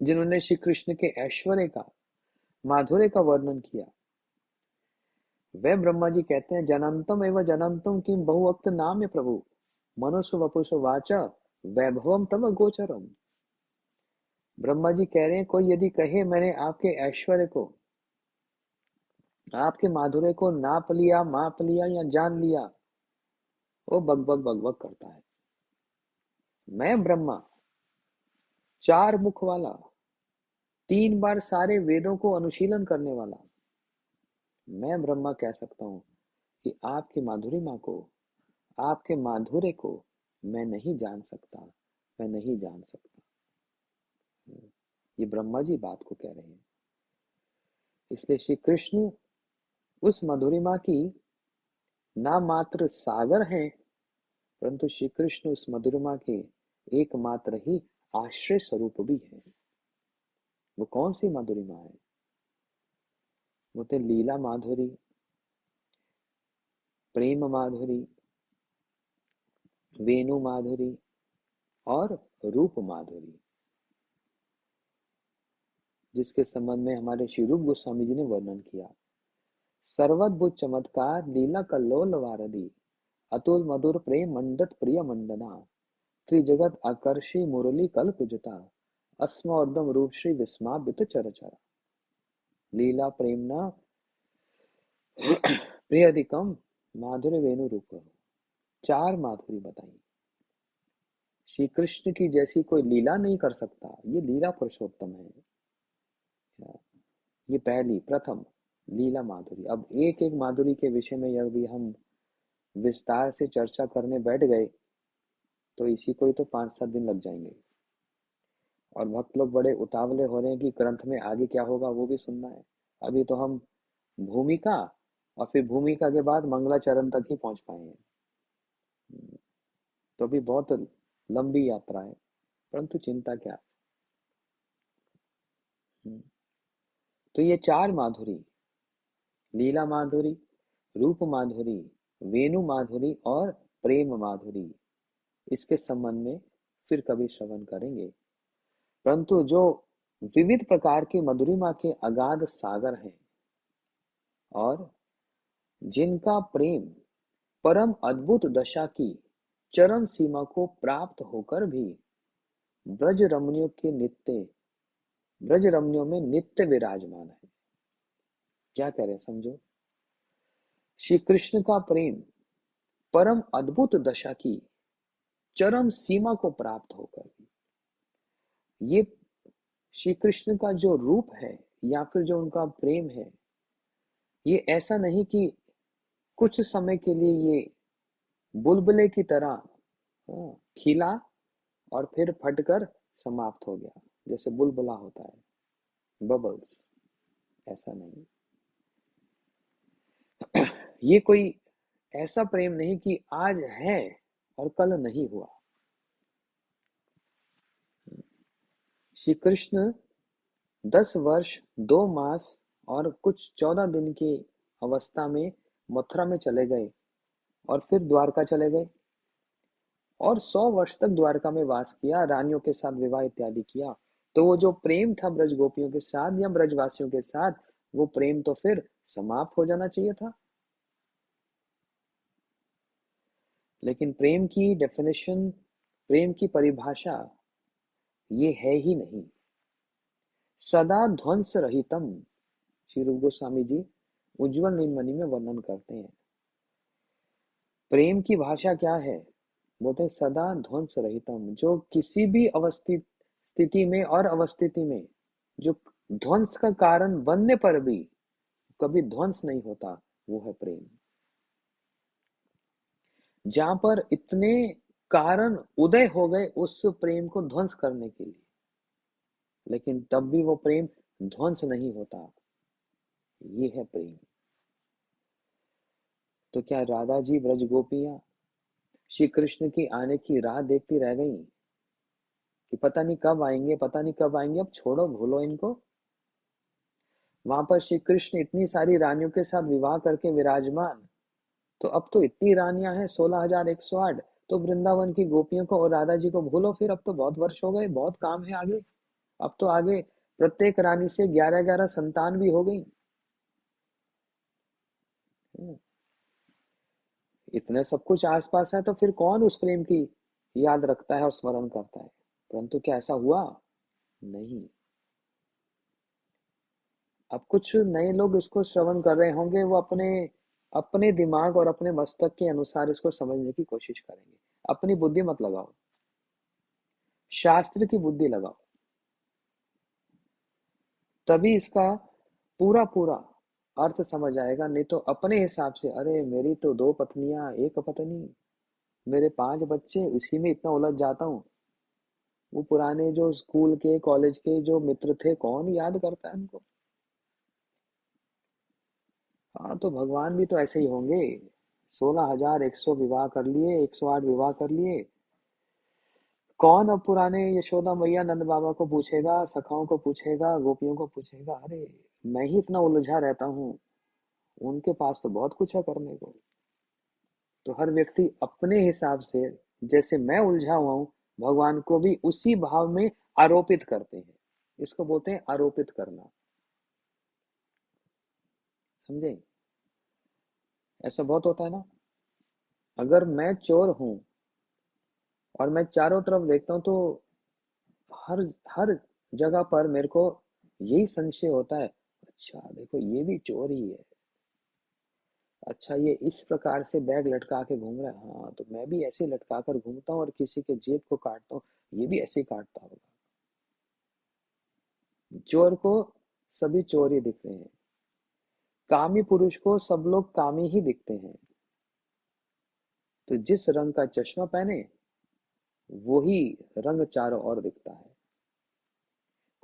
जिन्होंने श्री कृष्ण के ऐश्वर्य का, माधुर्य का वर्णन किया, वे ब्रह्मा जी कहते हैं जनंतम एवं जनंतम किम बहुवक्त नाम प्रभु मनुष्य वपुष वाच वैभवम तम गोचरम। ब्रह्मा जी कह रहे हैं कोई यदि कहे मैंने आपके ऐश्वर्य को, आपके माधुर्य को नाप लिया, माप लिया या जान लिया, वो बकबक बकबक करता है। मैं ब्रह्मा, चार मुख वाला, 3 बार सारे वेदों को अनुशीलन करने वाला, मैं ब्रह्मा कह सकता हूं कि आपकी माधुरिमा को, आपके माधुर्य को मैं नहीं जान सकता, मैं नहीं जान सकता। ये ब्रह्मा जी बात को कह रहे हैं। इसलिए श्री कृष्ण उस मधुरिमा की ना मात्र सागर हैं, परंतु श्री कृष्ण उस मधुरिमा के एकमात्र ही आश्रय स्वरूप भी है। वो कौन सी मधुरिमा है? वो तो लीला माधुरी, प्रेम माधुरी, वेणु माधुरी और रूप माधुरी, जिसके संबंध में हमारे श्री रूप गोस्वामी जी ने वर्णन किया। सर्वद्भुत चमत्कार लीला कल्लोल वारदी, अतुल मधुर प्रेम मंडत प्रिय मंडना, त्रिजगत आकर्षी मुरली कल कुजता, अस्मोर्दम रूप श्री विस्मापित चरचरा। लीला प्रेमना प्रियधिकम माधुर्य वेणु रूप। चार माधुरी बताई। श्री कृष्ण की जैसी कोई लीला नहीं कर सकता, ये लीला पुरुषोत्तम है। ये पहली प्रथम लीला माधुरी। अब एक एक माधुरी के विषय में यदि हम विस्तार से चर्चा करने बैठ गए तो इसी को ही तो 5-7 दिन लग जाएंगे। और भक्त लोग बड़े उतावले हो रहे हैं कि ग्रंथ में आगे क्या होगा वो भी सुनना है। अभी तो हम भूमिका और फिर भूमिका के बाद मंगलाचरण तक ही पहुंच पाए हैं, तो अभी बहुत लंबी यात्रा है, परंतु चिंता क्या। तो ये चार माधुरी, लीला माधुरी, रूप माधुरी, वेणु माधुरी और प्रेम माधुरी, इसके संबंध में फिर कभी श्रवण करेंगे। परंतु जो विविध प्रकार की मधुरिमा के अगाध सागर हैं और जिनका प्रेम परम अद्भुत दशा की चरम सीमा को प्राप्त होकर भी ब्रज रमणियों के नित्य, ब्रज रमणियों में नित्य विराजमान है। क्या कह रहे हैं समझो। श्री कृष्ण का प्रेम परम अद्भुत दशा की चरम सीमा को प्राप्त होकर भी, ये श्री कृष्ण का जो रूप है या फिर जो उनका प्रेम है, ये ऐसा नहीं कि कुछ समय के लिए ये बुलबुले की तरह खिला और फिर फटकर समाप्त हो गया, जैसे बुलबुला होता है, बबल्स, ऐसा नहीं। ये कोई ऐसा प्रेम नहीं कि आज है और कल नहीं हुआ। श्री कृष्ण 10 वर्ष 2 मास और कुछ 14 दिन की अवस्था में मथुरा में चले गए और फिर द्वारका चले गए और 100 वर्ष तक द्वारका में वास किया, रानियों के साथ विवाह इत्यादि किया। तो वो जो प्रेम था ब्रज गोपियों के साथ या ब्रजवासियों के साथ, वो प्रेम तो फिर समाप्त हो जाना चाहिए था। लेकिन प्रेम की डेफिनेशन, प्रेम की परिभाषा ये है ही नहीं। सदा ध्वंस रहितम, श्री रूप गोस्वामी जी उज्जवल नीलमणि में वर्णन करते हैं। प्रेम की भाषा क्या है? बोलते हैं सदा ध्वंस रहितम, जो किसी भी अवस्थित स्थिति में और अवस्थिति में जो ध्वंस का कारण बनने पर भी कभी ध्वंस नहीं होता, वो है प्रेम। जहां पर इतने कारण उदय हो गए उस प्रेम को ध्वंस करने के लिए, लेकिन तब भी वो प्रेम ध्वंस नहीं होता, ये है प्रेम। तो क्या राधा जी ब्रज गोपियां श्री कृष्ण की आने की राह देखती रह गई कि पता नहीं कब आएंगे, पता नहीं कब आएंगे, अब छोड़ो भूलो इनको? वहां पर श्री कृष्ण इतनी सारी रानियों के साथ विवाह करके विराजमान। तो अब तो इतनी रानियां हैं, 16,108। तो वृंदावन की गोपियों को और राधा जी को भूलो फिर, अब तो बहुत वर्ष हो गए, बहुत काम है आगे। अब तो आगे प्रत्येक रानी से 11-11 संतान भी हो गई। हम्म, इतने सब कुछ आसपास है, तो फिर कौन उस प्रेम की याद रखता है और स्मरण करता है? परंतु क्या ऐसा हुआ? नहीं। अब कुछ नए लोग इसको श्रवण कर रहे होंगे, वो अपने अपने दिमाग और अपने मस्तक के अनुसार इसको समझने की कोशिश करेंगे। अपनी बुद्धि मत लगाओ, शास्त्र की बुद्धि लगाओ, तभी इसका पूरा पूरा अर्थ समझ आएगा। नहीं तो अपने हिसाब से, अरे मेरी तो 2 पत्नियां, एक पत्नी, मेरे 5 बच्चे, इसी में इतना उलझ जाता हूँ। वो पुराने जो स्कूल के कॉलेज के जो मित्र थे, कौन याद करता है उनको? हाँ, तो भगवान भी तो ऐसे ही होंगे। 16,100 विवाह कर लिए, 108 विवाह कर लिए। कौन अब पुराने यशोदा मैया नंद बाबा को पूछेगा, सखाओं को पूछेगा, गोपियों को पूछेगा? अरे मैं ही इतना उलझा रहता हूँ, उनके पास तो बहुत कुछ है करने को। तो हर व्यक्ति अपने हिसाब से, जैसे मैं उलझा हुआ हूँ, भगवान को भी उसी भाव में आरोपित करते हैं। इसको बोलते हैं आरोपित करना। समझे? ऐसा बहुत होता है ना। अगर मैं चोर हूं और मैं चारों तरफ देखता हूं, तो हर हर जगह पर मेरे को यही संशय होता है, अच्छा देखो ये भी चोर ही है, अच्छा ये इस प्रकार से बैग लटका के घूम रहा है, हाँ तो मैं भी ऐसे लटका कर घूमता हूँ और किसी के जेब को काटता हूँ, ये भी ऐसे ही काटता होगा। चोर को सभी चोर ही दिखते हैं, कामी पुरुष को सब लोग कामी ही दिखते हैं। तो जिस रंग का चश्मा पहने, वो ही रंग चारों ओर दिखता है।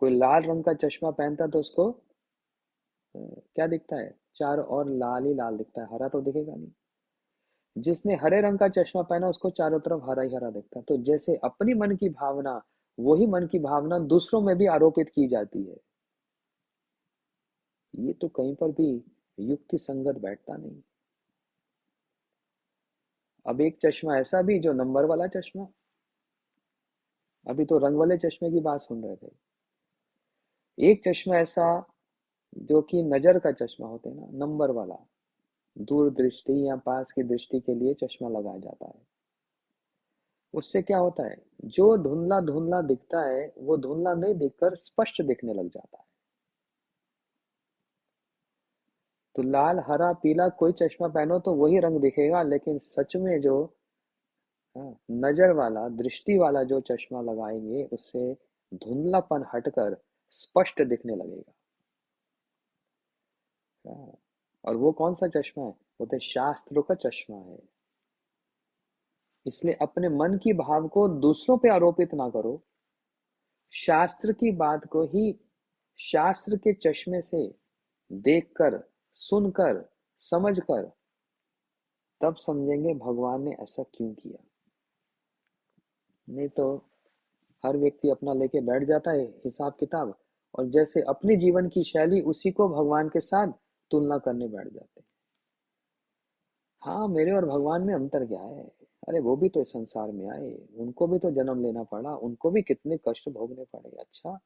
कोई लाल रंग का चश्मा पहनता है तो उसको क्या दिखता है? चारों ओर लाल ही लाल दिखता है, हरा तो दिखेगा नहीं। जिसने हरे रंग का चश्मा पहना, उसको चारों तरफ हरा ही हरा दिखता है। तो जैसे अपनी मन की भावना, वही मन की भावना दूसरों में भी आरोपित की जाती है। ये तो कहीं पर भी युक्ति संगत बैठता नहीं। अब एक चश्मा ऐसा भी जो नंबर वाला चश्मा, अभी तो रंग वाले चश्मे की बात सुन रहे थे। एक चश्मा ऐसा जो कि नजर का चश्मा होता है ना, नंबर वाला, दूर दृष्टि या पास की दृष्टि के लिए चश्मा लगाया जाता है। उससे क्या होता है, जो धुंधला धुंधला दिखता है, वो धुंधला नहीं दिखकर स्पष्ट दिखने लग जाता है। तो लाल हरा पीला कोई चश्मा पहनो तो वही रंग दिखेगा, लेकिन सच में जो, हाँ, नजर वाला दृष्टि वाला जो चश्मा लगाएंगे, उससे धुंधलापन हटकर स्पष्ट दिखने लगेगा। हाँ, और वो कौन सा चश्मा है? वो तो शास्त्रों का चश्मा है। इसलिए अपने मन की भाव को दूसरों पे आरोपित ना करो, शास्त्र की बात को ही शास्त्र के चश्मे से देखकर, सुनकर, समझकर, तब समझेंगे भगवान ने ऐसा क्यों किया। नहीं तो हर व्यक्ति अपना लेके बैठ जाता है हिसाब किताब, और जैसे अपने जीवन की शैली, उसी को भगवान के साथ तुलना करने बैठ जाते हैं। हाँ, मेरे और भगवान में अंतर क्या है? अरे वो भी तो इस संसार में आए, उनको भी तो जन्म लेना पड़ा, उनको भी कितने कष्ट भोगने पड़े। अच्छा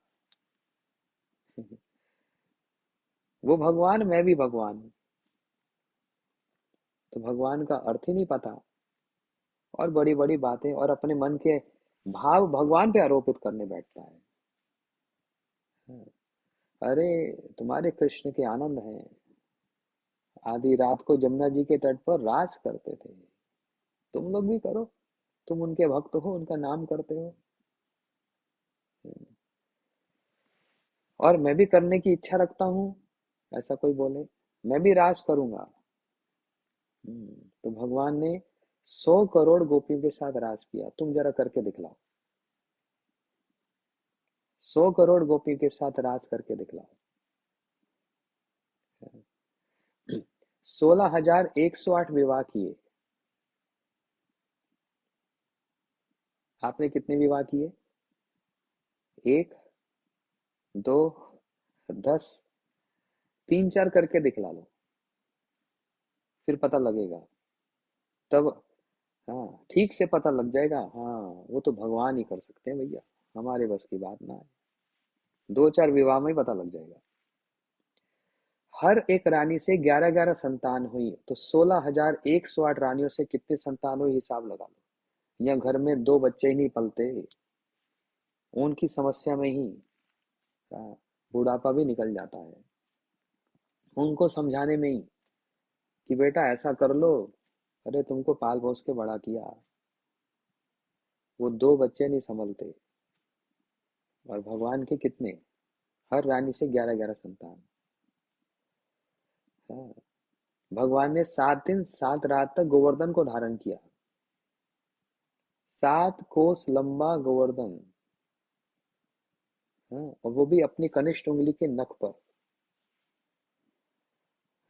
वो भगवान, मैं भी भगवान। तो भगवान का अर्थ ही नहीं पता, और बड़ी बड़ी बातें और अपने मन के भाव भगवान पे आरोपित करने बैठता है। हाँ, अरे तुम्हारे कृष्ण के आनंद हैं, आधी रात को जमुना जी के तट पर रास करते थे, तुम लोग भी करो, तुम उनके भक्त हो, उनका नाम करते हो। और मैं भी करने की इच्छा रखता हूँ, ऐसा कोई बोले, मैं भी रास करूंगा। तो भगवान ने 100 करोड़ गोपियों के साथ रास किया, तुम जरा करके दिखलाओ। 100 करोड़ गोपियों के साथ रास करके दिखलाओ। 16,108 विवाह किए। आपने कितने विवाह किए? एक, दो, 10, 3-4 करके दिखला लो, फिर पता लगेगा। तब हाँ, ठीक से पता लग जाएगा। हाँ, वो तो भगवान ही कर सकते हैं भैया, हमारे बस की बात ना है। 2-4 विवाह में ही पता लग जाएगा। हर एक रानी से 11-11 संतान हुई, तो 16,108 रानियों से कितनी संतान हुई, हिसाब लगा लो। या घर में 2 बच्चे ही नहीं पलते, उनकी समस्या में ही बुढ़ापा भी निकल जाता है, उनको समझाने में ही कि बेटा ऐसा कर लो। अरे तुमको पाल पोस के बड़ा किया, वो 2 बच्चे नहीं संभलते, और भगवान के कितने, हर रानी से 11-11 संतान। हाँ, भगवान ने 7 दिन 7 रात तक गोवर्धन को धारण किया, 7 कोस लंबा गोवर्धन। हाँ, और वो भी अपनी कनिष्ठ उंगली के नख पर।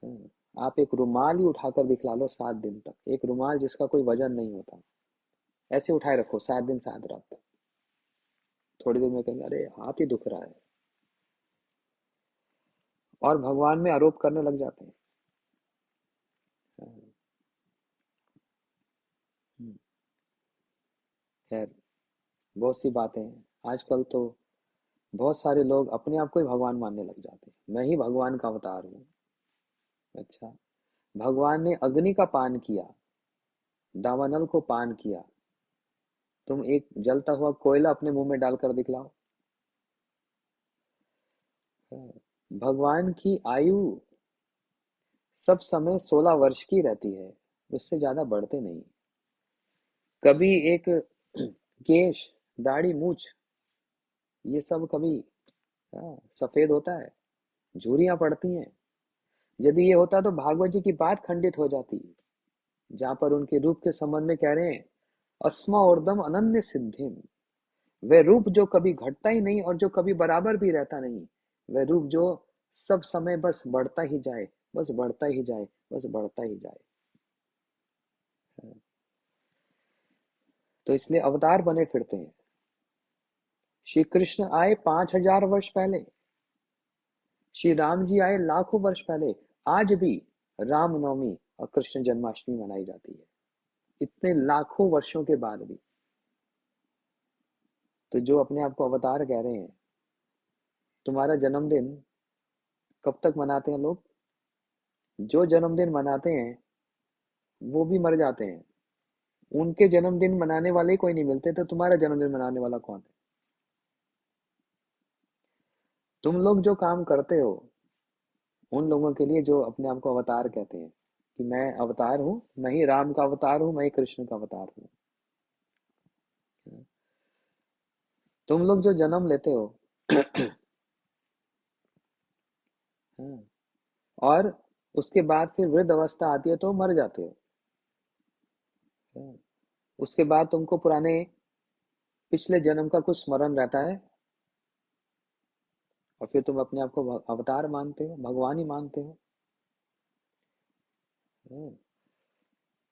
हाँ, आप एक रुमाल ही उठाकर दिखला लो 7 दिन तक, एक रुमाल जिसका कोई वजन नहीं होता, ऐसे उठाए रखो 7 दिन 7 रात तक। थोड़ी देर में कहेंगे अरे हाथ ही दुख रहा है, और भगवान में आरोप करने लग जाते हैं। हाँ, हम्म, खैर, बहुत सी बातें हैं आजकल तो। बहुत सारे लोग अपने आप को ही भगवान मानने लग जाते हैं, मैं ही भगवान का अवतार हूँ। अच्छा, भगवान ने अग्नि का पान किया, दावानल को पान किया, तुम एक जलता हुआ कोयला अपने मुंह में डालकर दिखलाओ। हाँ, भगवान की आयु सब समय 16 वर्ष की रहती है, उससे ज्यादा बढ़ते नहीं। कभी एक केश, दाढ़ी, मूछ, ये सब कभी सफेद होता है, झुर्रियां पड़ती हैं। यदि ये होता तो भागवत जी की बात खंडित हो जाती, जहां पर उनके रूप के संबंध में कह रहे हैं अस्मा और अनन्य सिद्धिम। वह रूप जो कभी घटता ही नहीं और जो कभी बराबर भी रहता नहीं, वह रूप जो सब समय बस बढ़ता ही जाए, बस बढ़ता ही जाए, बस बढ़ता ही जाए। तो इसलिए अवतार बने फिरते हैं। श्री कृष्ण आए 5,000 वर्ष पहले, श्री राम जी आए लाखों वर्ष पहले। आज भी रामनवमी और कृष्ण जन्माष्टमी मनाई जाती है, इतने लाखों वर्षों के बाद भी। तो जो अपने आप को अवतार कह रहे हैं, तुम्हारा जन्मदिन कब तक मनाते हैं लोग? जो जन्मदिन मनाते हैं वो भी मर जाते हैं, उनके जन्मदिन मनाने वाले ही कोई नहीं मिलते, तो तुम्हारा जन्मदिन मनाने वाला कौन है? तुम लोग जो काम करते हो, उन लोगों के लिए जो अपने आप को अवतार कहते हैं कि मैं अवतार हूँ, मैं ही राम का अवतार हूँ, मैं ही कृष्ण का अवतार हूँ। तुम लोग जो जन्म लेते हो हाँ, और उसके बाद फिर वृद्ध अवस्था आती है तो मर जाते हो। हाँ, उसके बाद तुमको पुराने पिछले जन्म का कुछ स्मरण रहता है, और फिर तुम अपने आप को अवतार मानते हो, भगवान ही मानते हो। हाँ,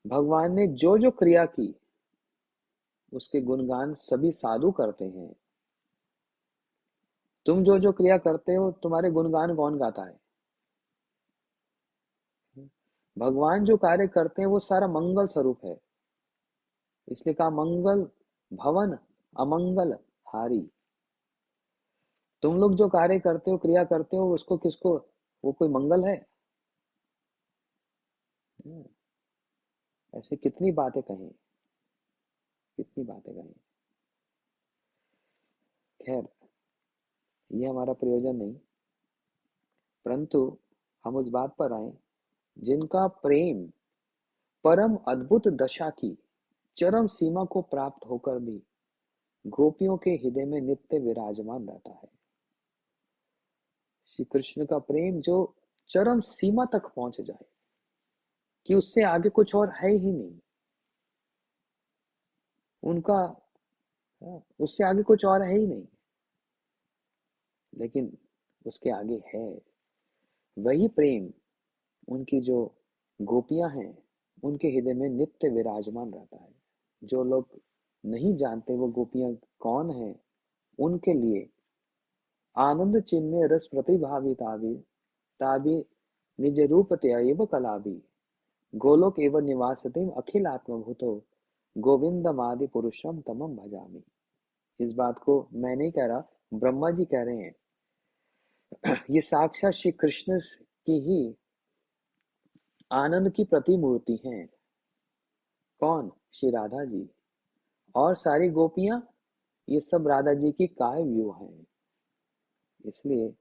भगवान ने जो जो क्रिया की, उसके गुणगान सभी साधु करते हैं। तुम जो जो क्रिया करते हो, तुम्हारे गुणगान कौन गाता है? भगवान जो कार्य करते हैं वो सारा मंगल स्वरूप है, इसलिए कहा मंगल भवन अमंगल हारी। तुम लोग जो कार्य करते हो, क्रिया करते हो, उसको किसको, वो कोई मंगल है? हम्म, ऐसे कितनी बातें कहें, कितनी बातें कहें। खैर, ये हमारा प्रयोजन नहीं, परंतु हम उस बात पर आए जिनका प्रेम परम अद्भुत दशा की चरम सीमा को प्राप्त होकर भी गोपियों के हृदय में नित्य विराजमान रहता है। श्री कृष्ण का प्रेम जो चरम सीमा तक पहुंच जाए, कि उससे आगे कुछ और है ही नहीं, उनका उससे आगे कुछ और है ही नहीं, लेकिन उसके आगे है वही प्रेम। उनकी जो गोपियां हैं, उनके हृदय में नित्य विराजमान रहता है। जो लोग नहीं जानते वो गोपियां कौन है, उनके लिए आनंद चिन्मय रस प्रतिभावित आविर ताभि निज रूपतयैव कलाभि गोलोक एव निवासते अखिलात्मभूतो गोविंदमादि पुरुषम तमम भजामि। इस बात को मैं नहीं कह रहा, ब्रह्मा जी कह रहे हैं। ये साक्षात श्री कृष्ण की ही आनंद की प्रतिमूर्ति हैं। कौन? श्री राधा जी। और सारी गोपियां, ये सब राधा जी की काय व्यू हैं। इसलिए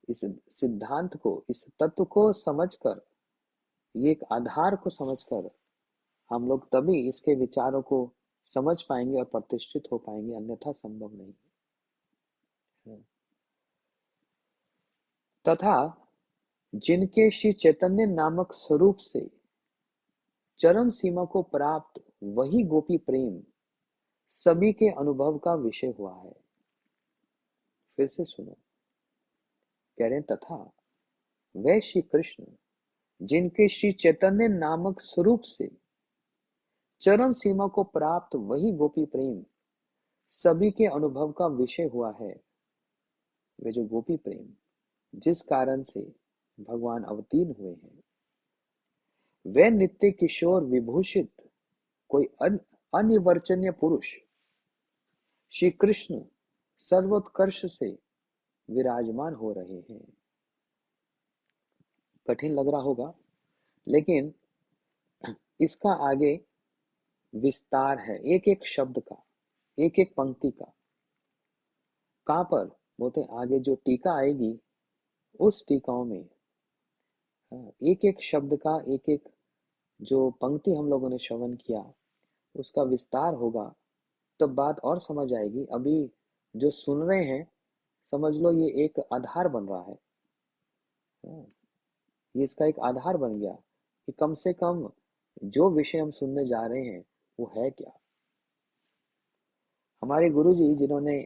इस सिद्धांत को, इस तत्व को समझकर, ये एक आधार को समझकर हम लोग तभी इसके विचारों को समझ पाएंगे और प्रतिष्ठित हो पाएंगे, अन्यथा संभव नहीं है। तथा जिनके श्री चैतन्य नामक स्वरूप से चरम सीमा को प्राप्त वही गोपी प्रेम सभी के अनुभव का विषय हुआ है। फिर से सुनो, कह रहे हैं तथा वह श्री कृष्ण जिनके श्री चैतन्य नामक स्वरूप से चरम सीमा को प्राप्त वही गोपी प्रेम सभी के अनुभव का विषय हुआ है। वे जो गोपी प्रेम जिस कारण से भगवान अवतीर्ण हुए हैं, वह नित्य किशोर विभूषित कोई अनिर्वचनीय पुरुष श्री कृष्ण सर्वोत्कर्ष से विराजमान हो रहे हैं। कठिन लग रहा होगा, लेकिन इसका आगे विस्तार है, एक एक शब्द का, एक एक पंक्ति का। कहां पर? बोलते आगे जो टीका आएगी उस टीकाओं में एक एक शब्द का, एक एक जो पंक्ति हम लोगों ने श्रवण किया उसका विस्तार होगा, तब बात और समझ आएगी। अभी जो सुन रहे हैं, समझ लो ये एक आधार बन रहा है। ये इसका एक आधार बन गया कि कम से कम जो विषय हम सुनने जा रहे हैं वो है क्या। हमारे गुरुजी जिन्होंने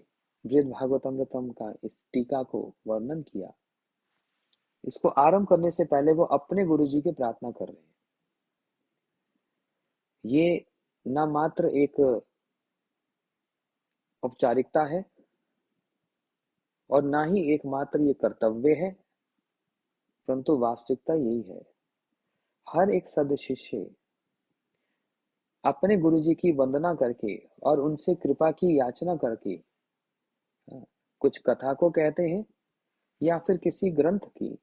बृहद भागवतमृतम का इस टीका को वर्णन किया, इसको आरंभ करने से पहले वो अपने गुरुजी की प्रार्थना कर रहे हैं। ये न मात्र एक औपचारिकता है और ना ही एकमात्र ये कर्तव्य है, परंतु वास्तविकता यही है। हर एक सद शिष्य अपने गुरुजी की वंदना करके और उनसे कृपा की याचना करके कुछ कथा को कहते हैं या फिर किसी ग्रंथ की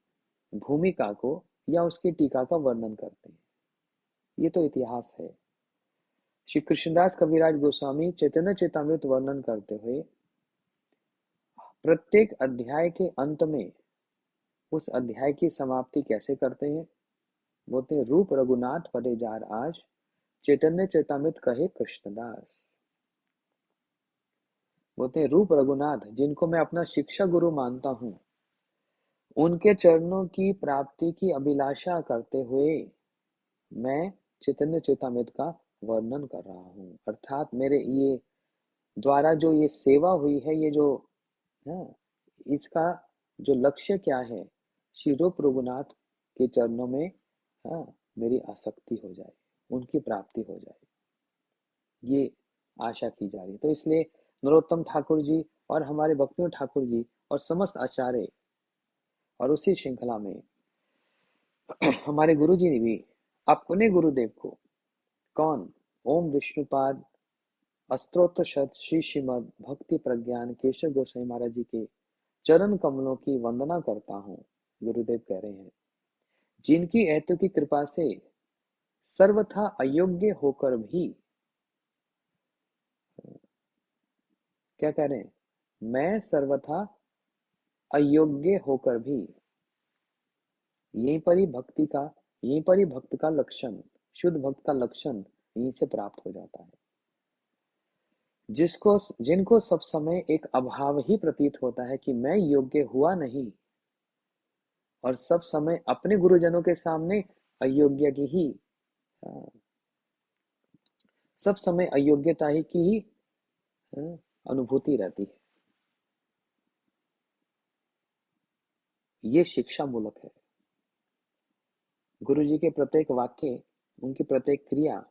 भूमिका को या उसकी टीका का वर्णन करते हैं। ये तो इतिहास है। श्री कृष्णदास कविराज गोस्वामी चैतन्य चेतामृत वर्णन करते हुए प्रत्येक अध्याय के अंत में उस अध्याय की समाप्ति कैसे करते हैं? बोलते हैं रूप रघुनाथ पदे जार आज चैतन्य चेतामृत कहे कृष्णदास। बोलते हैं रूप रघुनाथ जिनको मैं अपना शिक्षा गुरु मानता हूं, उनके चरणों की प्राप्ति की अभिलाषा करते हुए मैं चैतन्य चेतामृत का वर्णन कर रहा हूँ। अर्थात मेरे ये द्वारा जो ये सेवा हुई है, ये जो है, इसका जो लक्ष्य क्या है, श्री रूप रघुनाथ के चरणों में मेरी आसक्ति हो जाए, उनकी प्राप्ति हो जाए, ये आशा की जा रही है। तो इसलिए नरोत्तम ठाकुर जी और हमारे भक्तियों ठाकुर जी और समस्त आचार्य और उसी श्रृंखला में हमारे गुरु जी ने भी अपने गुरुदेव को, कौन? ओम विष्णुपाद अस्त्रोत्र श्री श्रीमद भक्ति प्रज्ञान केशव गोस्वामी महाराज जी के चरण कमलों की वंदना करता हूँ। गुरुदेव कह रहे हैं जिनकी हेतु की कृपा से सर्वथा अयोग्य होकर भी, क्या कह रहे हैं? मैं सर्वथा अयोग्य होकर भी, यहीं पर ही भक्ति का, यहीं पर ही भक्त का लक्षण, शुद्ध भक्त का लक्षण यहीं से प्राप्त हो जाता है। जिनको सब समय एक अभाव ही प्रतीत होता है कि मैं योग्य हुआ नहीं, और सब समय अपने गुरुजनों के सामने अयोग्य की ही, सब समय अयोग्यता ही की ही अनुभूति रहती है। ये शिक्षा मूलक है। गुरु जी के प्रत्येक वाक्य, उनकी प्रत्येक क्रिया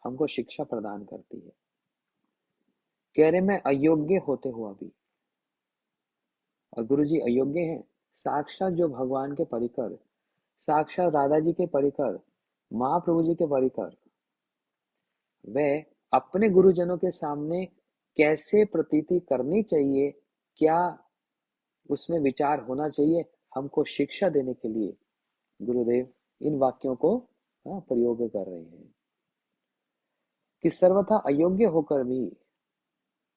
हमको शिक्षा प्रदान करती है। कह रहे मैं अयोग्य होते हुआ भी, और गुरु जी अयोग्य हैं, साक्षात जो भगवान के परिकर, साक्षात राधा जी के परिकर, महाप्रभु जी के परिकर, वह अपने गुरुजनों के सामने कैसे प्रतीति करनी चाहिए, क्या उसमें विचार होना चाहिए, हमको शिक्षा देने के लिए गुरुदेव इन वाक्यों को प्रयोग कर रहे हैं कि सर्वथा अयोग्य होकर भी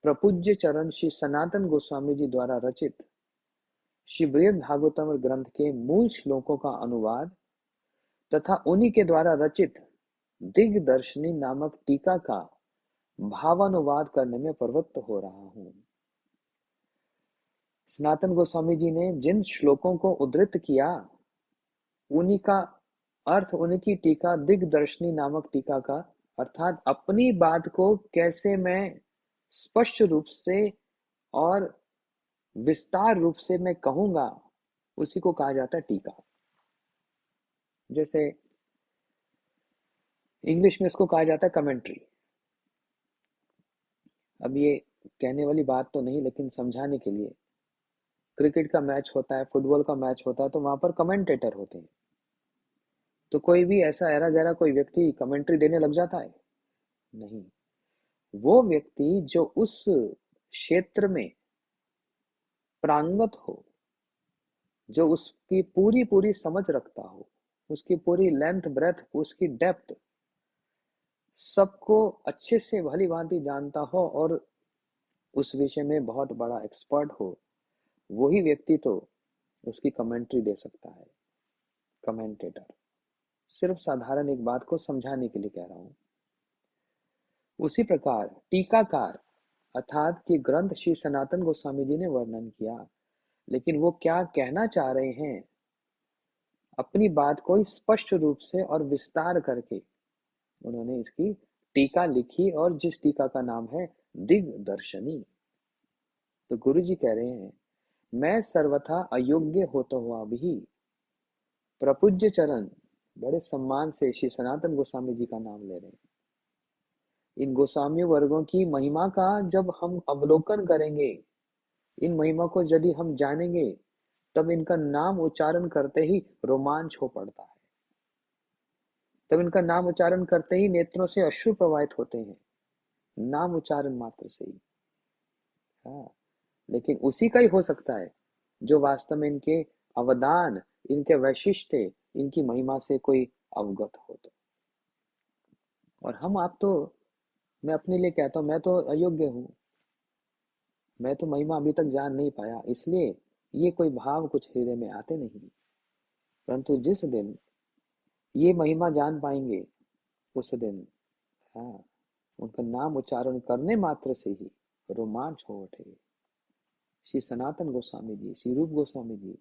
प्रपूज्य चरण श्री सनातन गोस्वामी जी द्वारा रचित श्री बृहद भागवतम ग्रंथ के मूल श्लोकों का अनुवाद तथा उन्हीं के द्वारा रचित दिग्दर्शनी नामक टीका का भावानुवाद करने में प्रवृत्त हो रहा हूं। सनातन गोस्वामी जी ने जिन श्लोकों को उद्धृत किया, उन्हीं का अर्थ, उन्हीं की टीका दिग्दर्शनी नामक टीका का अर्थात अपनी बात को कैसे मैं स्पष्ट रूप से और विस्तार रूप से मैं कहूंगा, उसी को कहा जाता है टीका। जैसे इंग्लिश में इसको कहा जाता है कमेंट्री। अब ये कहने वाली बात तो नहीं, लेकिन समझाने के लिए, क्रिकेट का मैच होता है, फुटबॉल का मैच होता है, तो वहां पर कमेंटेटर होते हैं। तो कोई भी ऐसा ऐरा गैरा कोई व्यक्ति कमेंट्री देने लग जाता है? नहीं। वो व्यक्ति जो उस क्षेत्र में प्रांगत हो, जो उसकी पूरी पूरी समझ रखता हो, उसकी पूरी लेंथ ब्रेथ, उसकी डेप्थ सबको अच्छे से भली भांति जानता हो और उस विषय में बहुत बड़ा एक्सपर्ट हो, वही व्यक्ति तो उसकी कमेंट्री दे सकता है, कमेंटेटर। सिर्फ साधारण एक बात को समझाने के लिए कह रहा हूं। उसी प्रकार टीकाकार अर्थात कि ग्रंथ श्री सनातन गोस्वामी जी ने वर्णन किया, लेकिन वो क्या कहना चाह रहे हैं, अपनी बात को स्पष्ट रूप से और विस्तार करके उन्होंने इसकी टीका लिखी, और जिस टीका का नाम है दिग्दर्शनी। तो गुरु जी कह रहे हैं, मैं सर्वथा अयोग्य होता हुआ भी प्रपूज्य चरण, बड़े सम्मान से श्री सनातन गोस्वामी जी का नाम ले रहे हैं, इन गोस्वामी वर्गों की महिमा का जब हम अवलोकन करेंगे, इन महिमा को यदि हम जानेंगे, तब इनका नाम उच्चारण करते ही रोमांच हो पड़ता है, तब इनका नाम उच्चारण करते ही नेत्रों से अश्रु प्रवाहित होते हैं, नाम उच्चारण मात्र से ही। हाँ, लेकिन उसी का ही हो सकता है जो वास्तव में इनके अवदान, इनके वैशिष्ट, इनकी महिमा से कोई अवगत हो तो। और हम आप तो, मैं अपने लिए कहता हूं, मैं तो अयोग्य हूं, मैं तो महिमा अभी तक जान नहीं पाया, इसलिए ये कोई भाव कुछ हृदय में आते नहीं। परंतु जिस दिन ये महिमा जान पाएंगे, उस दिन हाँ, उनका नाम उच्चारण करने मात्र से ही रोमांच हो उठे। श्री सनातन गोस्वामी जी, श्री रूप गोस्वामी जी,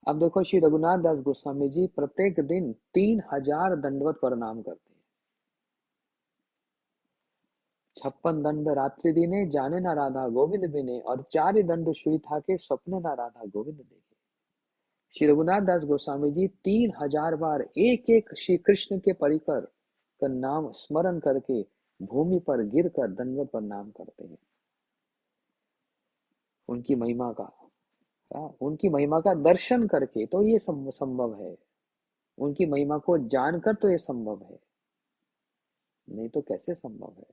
अब देखो श्री रघुनाथ दास गोस्वामी जी प्रत्येक दिन 3000 दंडवत प्रणाम करते हैं। 56 दंड रात्रि दिने, जाने ना राधा गोविंद बिने, और 4 दंड शुई था के, स्वप्न ना राधा गोविंद देखे। श्री रघुनाथ दास गोस्वामी जी 3000 बार एक एक श्री कृष्ण के परिकर का नाम स्मरण करके भूमि पर गिरकर दंडवत प्रणाम करते हैं। उनकी महिमा का, उनकी महिमा का दर्शन करके तो ये संभव है, उनकी महिमा को जानकर तो ये संभव है, नहीं तो कैसे संभव है।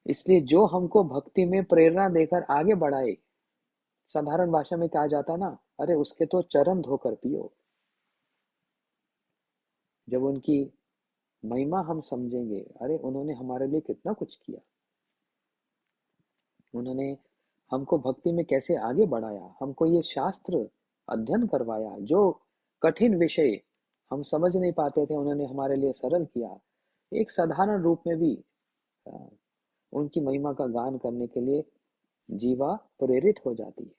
इसलिए जो हमको भक्ति में प्रेरणा देकर आगे बढ़ाए, साधारण भाषा में कहा जाता ना, अरे उसके तो चरण धोकर पियो। जब उनकी महिमा हम समझेंगे, अरे उन्होंने हमारे लिए कितना कुछ किया, उन्होंने हमको भक्ति में कैसे आगे बढ़ाया, हमको ये शास्त्र अध्ययन करवाया, जो कठिन विषय हम समझ नहीं पाते थे उन्होंने हमारे लिए सरल किया। एक साधारण रूप में भी उनकी महिमा का गान करने के लिए जीवा प्रेरित हो जाती है।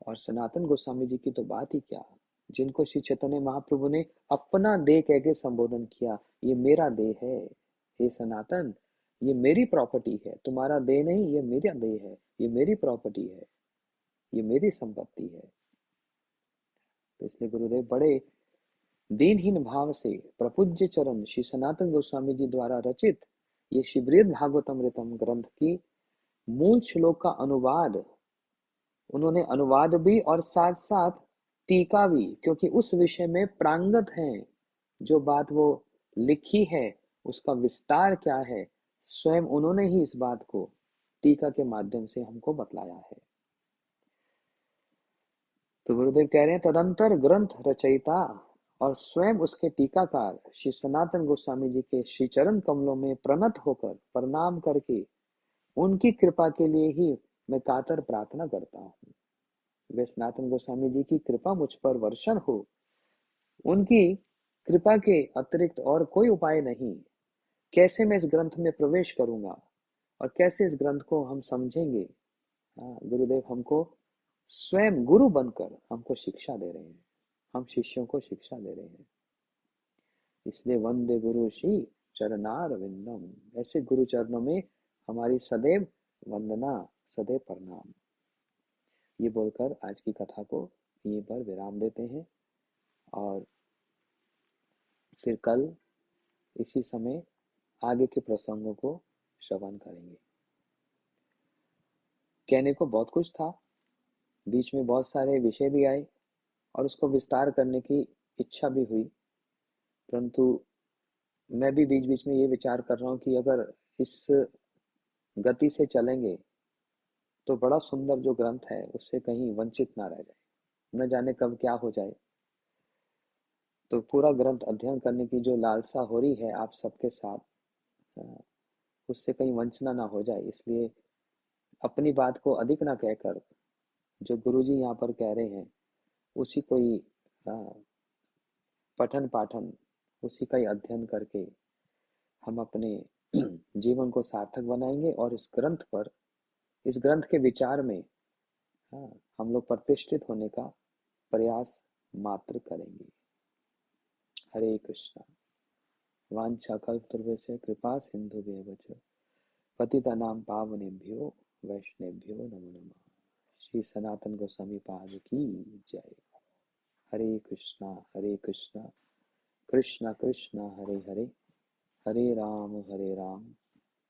और सनातन गोस्वामी जी की तो बात ही क्या, जिनको श्री चैतन्य महाप्रभु ने अपना देह कह के संबोधन किया, ये मेरा देह है, हे सनातन, ये मेरी प्रॉपर्टी है, तुम्हारा देह नहीं, ये मेरा देह है, ये मेरी प्रॉपर्टी है, ये मेरी संपत्ति है। तो इसलिए गुरुदेव बड़े दीनहीन भाव से प्रपूज्य चरण श्री सनातन गोस्वामी जी द्वारा रचित ये श्री बृहद भागवतमृतम ग्रंथ की मूल श्लोक का अनुवाद उन्होंने अनुवाद भी और साथ साथ टीका भी, क्योंकि उस विषय में प्रांगत हैं। जो बात वो लिखी है उसका विस्तार क्या है, स्वयं उन्होंने ही इस बात को टीका के माध्यम से हमको बतलाया है। तो गुरुदेव कह रहे हैं, तदंतर ग्रंथ रचयिता और स्वयं उसके टीकाकार श्री सनातन गोस्वामी जी के श्री चरण कमलों में प्रणत होकर प्रणाम करके उनकी कृपा के लिए ही मैं कातर प्रार्थना करता हूँ। वे सनातन गोस्वामी जी की कृपा मुझ पर वर्षण हो, उनकी कृपा के अतिरिक्त और कोई उपाय नहीं। कैसे मैं इस ग्रंथ में प्रवेश करूंगा और कैसे इस ग्रंथ को हम समझेंगे। हाँ, गुरुदेव हमको स्वयं गुरु बनकर हमको शिक्षा दे रहे हैं, हम शिष्यों को शिक्षा दे रहे हैं। इसलिए वंदे गुरु श्री चरणार विंदम, ऐसे गुरु चरणों में हमारी सदैव वंदना, सदैव प्रणाम। ये बोलकर आज की कथा को यहीं पर विराम देते हैं और फिर कल इसी समय आगे के प्रसंगों को श्रवण करेंगे। कहने को बहुत कुछ था, बीच में बहुत सारे विषय भी आए और उसको विस्तार करने की इच्छा भी हुई, परंतु मैं भी बीच बीच में ये विचार कर रहा हूँ कि अगर इस गति से चलेंगे तो बड़ा सुंदर जो ग्रंथ है उससे कहीं वंचित ना रह जाए, न जाने कब क्या हो जाए। तो पूरा ग्रंथ अध्ययन करने की जो लालसा हो रही है आप सबके साथ, उससे कहीं वंचना ना हो जाए, इसलिए अपनी बात को अधिक ना कहकर जो गुरुजी यहाँ पर कह रहे हैं उसी को ही पठन पाठन, उसी का ही अध्ययन करके हम अपने जीवन को सार्थक बनाएंगे और इस ग्रंथ पर, इस ग्रंथ के विचार में हम लोग प्रतिष्ठित होने का प्रयास मात्र करेंगे। हरे कृष्णा। वाञ्छाकल्पतरुभ्यश्च कृपा सिन्धुभ्येव च पतितानां पावनेभ्यो वैष्णवेभ्यो नमो नमः। श्री सनातन गोस्वामी पाद की जय। हरे कृष्णा कृष्णा कृष्णा हरे हरे, हरे राम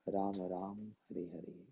राम राम हरे हरे।